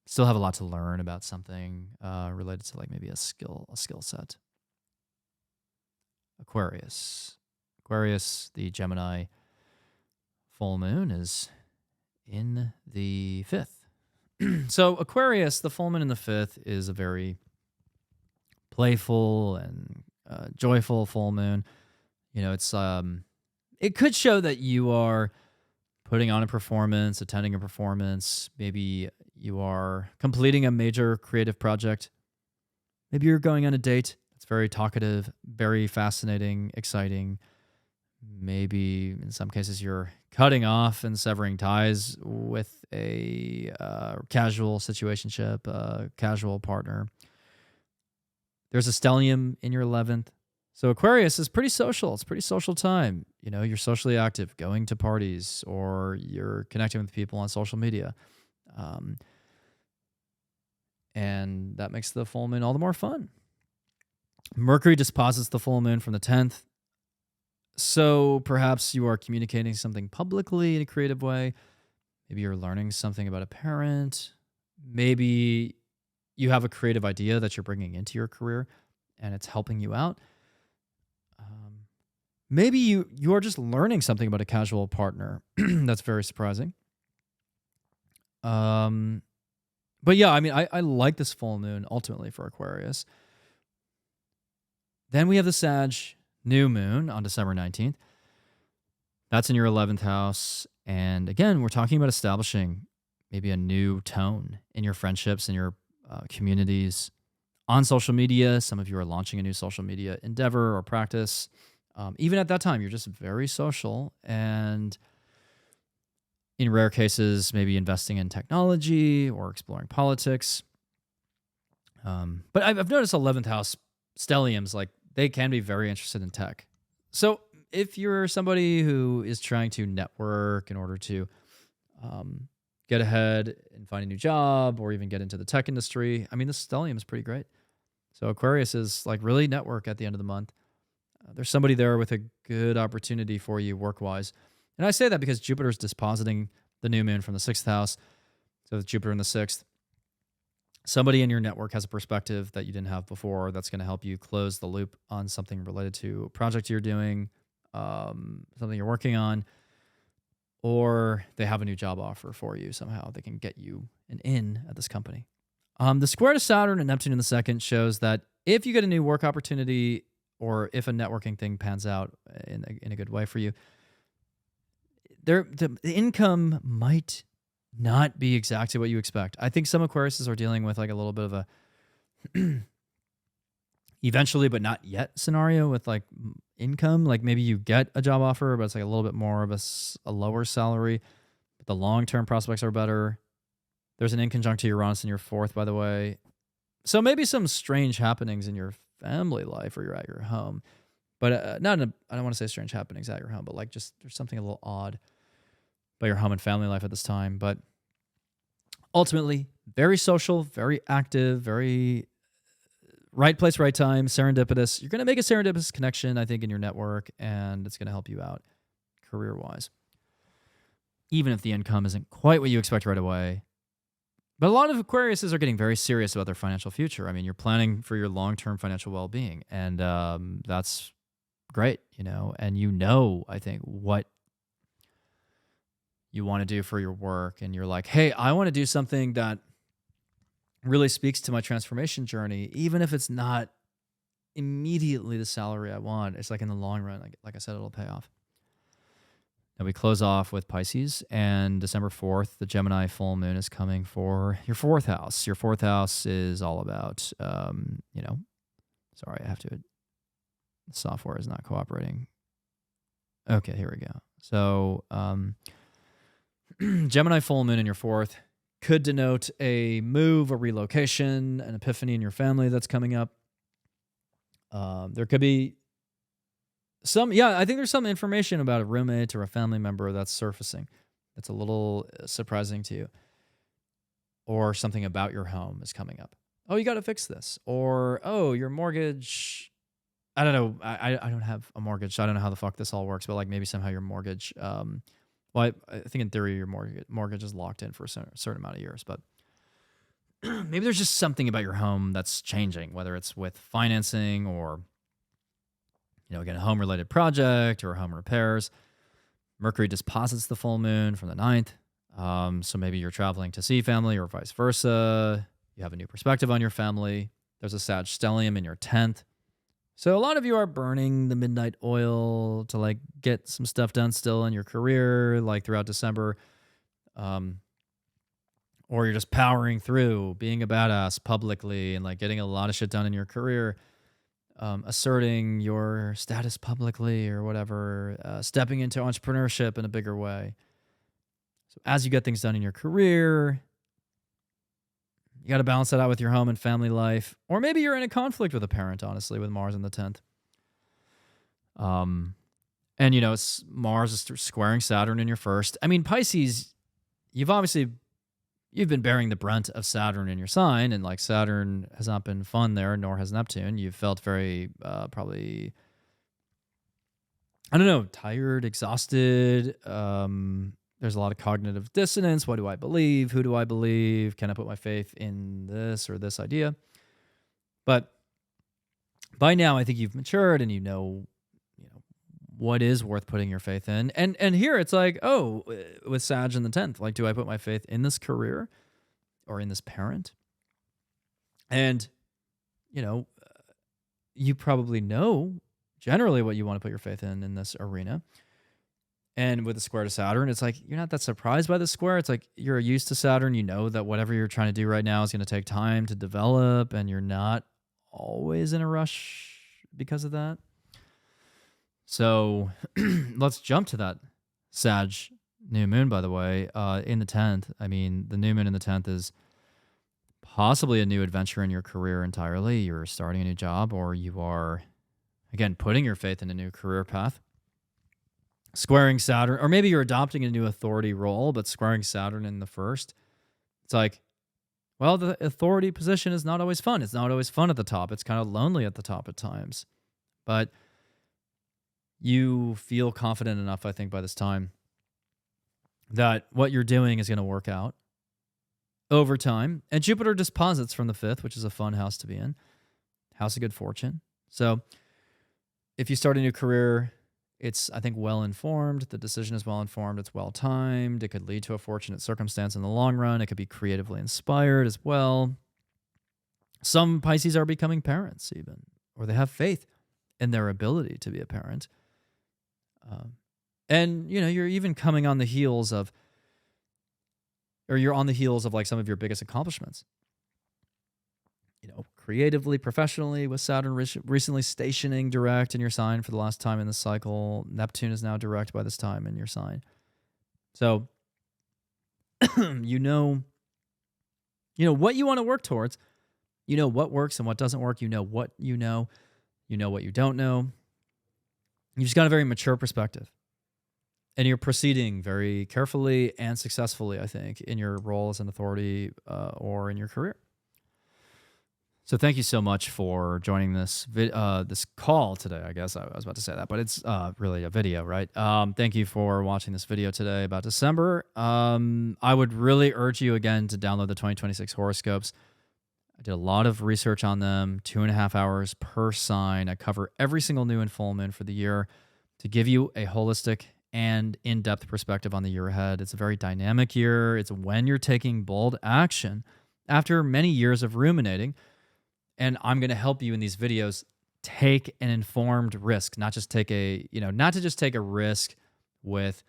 Still have a lot to learn about something related to like maybe a skill set. Aquarius. Aquarius, the Gemini full moon is in the 5th. So Aquarius, the full moon in the 5th is a very playful and joyful full moon. You know, it could show that you are putting on a performance, attending a performance. Maybe you are completing a major creative project. Maybe you're going on a date. It's very talkative, very fascinating, exciting. Maybe in some cases you're cutting off and severing ties with a casual situationship, a casual partner. There's a stellium in your 11th. So Aquarius is pretty social. It's a pretty social time. You know, you're socially active, going to parties, or you're connecting with people on social media. And that makes the full moon all the more fun. Mercury disposits the full moon from the 10th. So perhaps you are communicating something publicly in a creative way. Maybe you're learning something about a parent. Maybe you have a creative idea that you're bringing into your career and it's helping you out. Maybe you are just learning something about a casual partner. That's very surprising. But yeah, I mean, I like this full moon ultimately for Aquarius. Then we have the Sag New Moon on December 19th. That's in your 11th house. And again, we're talking about establishing maybe a new tone in your friendships and your communities. On social media, some of you are launching a new social media endeavor or practice. Even at that time, you're just very social and in rare cases, maybe investing in technology or exploring politics. But I've noticed 11th house stelliums, like they can be very interested in tech. So if you're somebody who is trying to network in order to get ahead and find a new job or even get into the tech industry, I mean, the stellium is pretty great. So Aquarius is like really network at the end of the month. There's somebody there with a good opportunity for you work-wise. And I say that because Jupiter is dispositing the new moon from the 6th house. So with Jupiter in the 6th, somebody in your network has a perspective that you didn't have before that's going to help you close the loop on something related to a project you're doing, something you're working on, or they have a new job offer for you somehow. They can get you an in at this company. The square to Saturn and Neptune in the 2nd shows that if you get a new work opportunity or if a networking thing pans out in a good way for you, the income might not be exactly what you expect. I think some Aquariuses are dealing with like a little bit of a eventually but not yet scenario with like income. Like maybe you get a job offer, but it's like a little bit more of a lower salary, but the long-term prospects are better. There's an inconjunct to Uranus in your 4th, by the way. So maybe some strange happenings in your family life or you're at your home. But I don't want to say strange happenings at your home, but like just there's something a little odd about your home and family life at this time. But ultimately, very social, very active, very right place, right time, serendipitous. You're going to make a serendipitous connection, I think, in your network, and it's going to help you out career-wise. Even if the income isn't quite what you expect right away. But a lot of Aquariuses are getting very serious about their financial future. I mean, you're planning for your long-term financial well-being, and that's great, you know. And you know, I think, what you want to do for your work, and you're like, hey, I want to do something that really speaks to my transformation journey, even if it's not immediately the salary I want. It's like in the long run, like I said, it'll pay off. Now we close off with Pisces, and December 4th, the Gemini full moon is coming for your 4th house. Your 4th house is all about, sorry, the software is not cooperating. Okay, here we go. So Gemini full moon in your 4th could denote a move, a relocation, an epiphany in your family that's coming up. There could be I think there's some information about a roommate or a family member that's surfacing that's a little surprising to you. Or something about your home is coming up. Oh, you got to fix this. Or, oh, your mortgage, I don't know. I don't have a mortgage, so I don't know how the fuck this all works, but like maybe somehow your mortgage, I think in theory your mortgage is locked in for a certain amount of years, but maybe there's just something about your home that's changing, whether it's with financing or, again, a home related project or home repairs. Mercury disposits the full moon from the 9th. So maybe you're traveling to see family or vice versa. You have a new perspective on your family. There's a Sag stellium in your 10th. So a lot of you are burning the midnight oil to like get some stuff done still in your career, like throughout December. Or you're just powering through, being a badass publicly and like getting a lot of shit done in your career, asserting your status publicly or whatever, stepping into entrepreneurship in a bigger way. So as you get things done in your career, you got to balance that out with your home and family life. Or maybe you're in a conflict with a parent, honestly, with Mars in the 10th. And, it's Mars is squaring Saturn in your first. I mean, Pisces, you've been bearing the brunt of Saturn in your sign, and like Saturn has not been fun there, nor has Neptune. You've felt very probably, tired, exhausted. There's a lot of cognitive dissonance. What do I believe? Who do I believe? Can I put my faith in this or this idea? But by now, I think you've matured and you know what is worth putting your faith in. And here it's like, with Sag in the 10th, like, do I put my faith in this career or in this parent? And, you probably know generally what you want to put your faith in this arena. And with the square to Saturn, it's like, you're not that surprised by the square. It's like, you're used to Saturn. You know that whatever you're trying to do right now is going to take time to develop, and you're not always in a rush because of that. So let's jump to that Sag new moon, by the way, in the 10th. I mean, the new moon in the 10th is possibly a new adventure in your career entirely. You're starting a new job, or you are, again, putting your faith in a new career path. Squaring Saturn, or maybe you're adopting a new authority role, but squaring Saturn in the first. It's like, well, the authority position is not always fun. It's not always fun at the top. It's kind of lonely at the top at times. But you feel confident enough, I think, by this time that what you're doing is going to work out over time. And Jupiter disposits from the 5th, which is a fun house to be in, house of good fortune. So if you start a new career, it's, I think, well-informed. The decision is well-informed. It's well-timed. It could lead to a fortunate circumstance in the long run. It could be creatively inspired as well. Some Pisces are becoming parents even, or they have faith in their ability to be a parent. And, you're even coming on the heels of, or you're on the heels of like some of your biggest accomplishments. Creatively, professionally, with Saturn recently stationing direct in your sign for the last time in the cycle. Neptune is now direct by this time in your sign. So, you know what you want to work towards. You know what works and what doesn't work. You know what you know. You know what you don't know. You've just got a very mature perspective. And you're proceeding very carefully and successfully, I think, in your role as an authority or in your career. So thank you so much for joining this this call today. I guess I was about to say that, but it's really a video, right? Thank you for watching this video today about December. I would really urge you again to download the 2026 horoscopes. I did a lot of research on them, 2.5 hours per sign. I cover every single new and full moon for the year to give you a holistic and in-depth perspective on the year ahead. It's a very dynamic year. It's when you're taking bold action after many years of ruminating. And I'm going to help you in these videos take an informed risk, not just take not to just take a risk with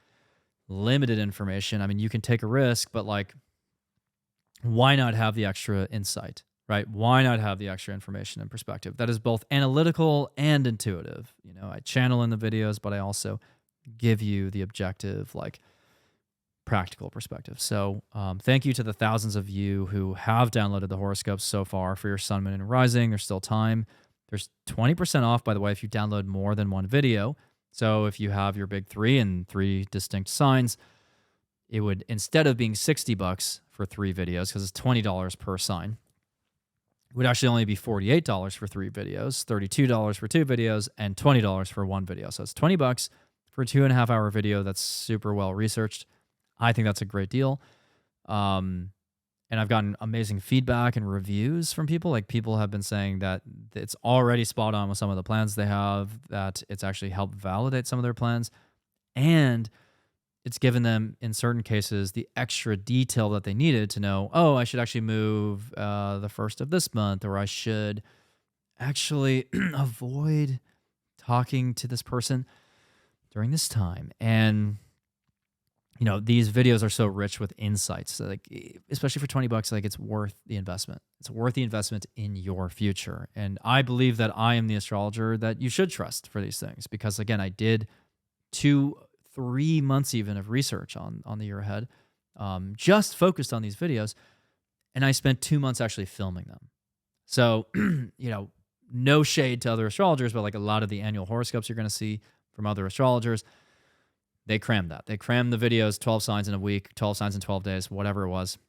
limited information. I mean, you can take a risk, but like, why not have the extra insight, right? Why not have the extra information and perspective that is both analytical and intuitive? I channel in the videos, but I also give you the objective, like, practical perspective. So thank you to the thousands of you who have downloaded the horoscopes so far for your sun, moon, and rising. There's still time. There's 20% off, by the way, if you download more than one video. So if you have your big 3 and 3 distinct signs, it would, instead of being $60 for 3 videos, because it's $20 per sign, it would actually only be $48 for 3 videos, $32 for 2 videos, and $20 for 1 video. So it's $20 for a 2.5 hour video that's super well researched. I think that's a great deal. And And I've gotten amazing feedback and reviews from people. Like people have been saying that it's already spot on with some of the plans they have, that it's actually helped validate some of their plans. And it's given them, in certain cases, the extra detail that they needed to know, oh, I should actually move the first of this month, or I should actually avoid talking to this person during this time. And these videos are so rich with insights, like especially for $20, like it's worth the investment. It's worth the investment in your future. And I believe that I am the astrologer that you should trust for these things, because again, I did 2-3 months even of research on the year ahead, just focused on these videos. And I spent 2 months actually filming them. So, no shade to other astrologers, but like a lot of the annual horoscopes you're going to see from other astrologers, they crammed that. They crammed the videos, 12 signs in a week, 12 signs in 12 days, whatever it was.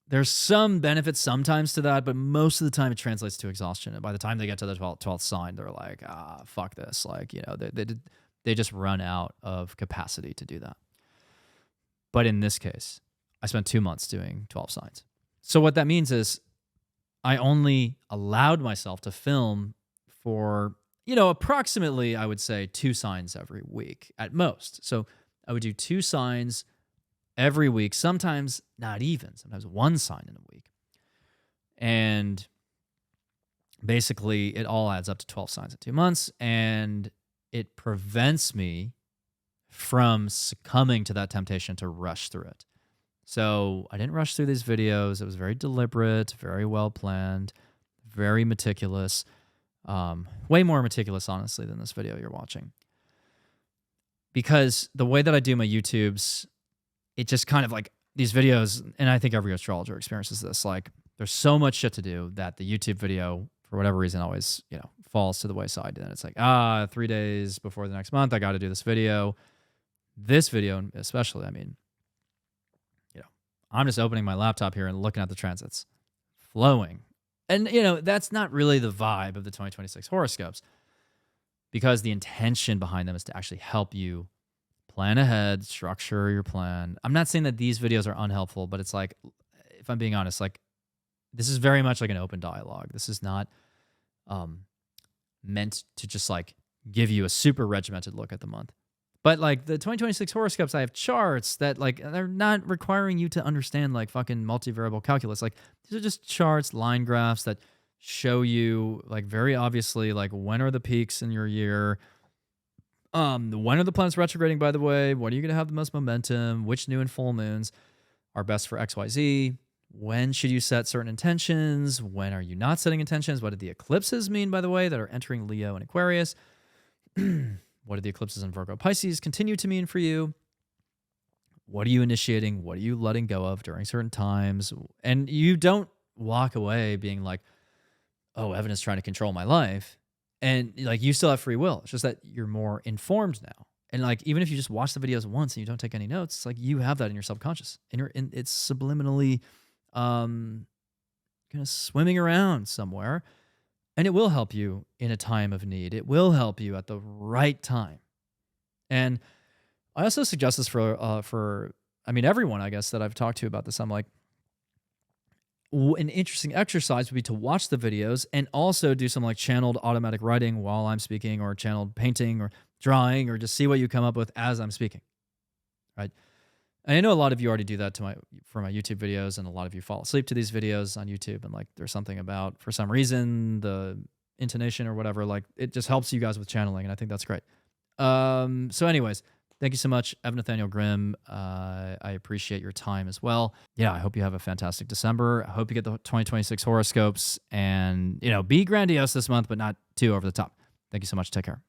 There's some benefits sometimes to that, but most of the time it translates to exhaustion. And by the time they get to the 12th sign, they're like, fuck this. Like, they just run out of capacity to do that. But in this case, I spent 2 months doing 12 signs. So what that means is I only allowed myself to film for approximately, I would say, 2 signs every week at most. So I would do 2 signs every week, sometimes not even, sometimes 1 sign in a week. And basically, it all adds up to 12 signs in 2 months, and it prevents me from succumbing to that temptation to rush through it. So I didn't rush through these videos. It was very deliberate, very well planned, very meticulous. Way more meticulous, honestly, than this video you're watching. Because the way that I do my YouTubes, it just kind of like these videos, and I think every astrologer experiences this, like there's so much shit to do that the YouTube video, for whatever reason, always, falls to the wayside. And it's like, 3 days before the next month, I got to do this video. This video, especially, I'm just opening my laptop here and looking at the transits, flowing. And, that's not really the vibe of the 2026 horoscopes, because the intention behind them is to actually help you plan ahead, structure your plan. I'm not saying that these videos are unhelpful, but it's like, if I'm being honest, like this is very much like an open dialogue. This is not meant to just like give you a super regimented look at the month. But like the 2026 horoscopes, I have charts that like, they're not requiring you to understand like fucking multivariable calculus. Like these are just charts, line graphs that show you like very obviously like when are the peaks in your year, when are the planets retrograding, by the way, what are you going to have the most momentum, which new and full moons are best for XYZ, when should you set certain intentions, when are you not setting intentions, what do the eclipses mean, by the way, that are entering Leo and Aquarius. What do the eclipses in Virgo Pisces continue to mean for you? What are you initiating? What are you letting go of during certain times? And you don't walk away being like, oh, Evan is trying to control my life. And like, you still have free will. It's just that you're more informed now. And like, even if you just watch the videos once and you don't take any notes, it's like you have that in your subconscious. And it's subliminally kind of swimming around somewhere. And it will help you in a time of need. It will help you at the right time. And I also suggest this for everyone, I guess, that I've talked to about this. I'm like, an interesting exercise would be to watch the videos and also do some like channeled automatic writing while I'm speaking, or channeled painting or drawing, or just see what you come up with as I'm speaking, right? And I know a lot of you already do that for my YouTube videos, and a lot of you fall asleep to these videos on YouTube, and like there's something about, for some reason, the intonation or whatever, like it just helps you guys with channeling, and I think that's great. So anyways, thank you so much, Evan Nathaniel Grimm. I appreciate your time as well. Yeah, I hope you have a fantastic December. I hope you get the 2026 horoscopes, and be grandiose this month, but not too over the top. Thank you so much. Take care.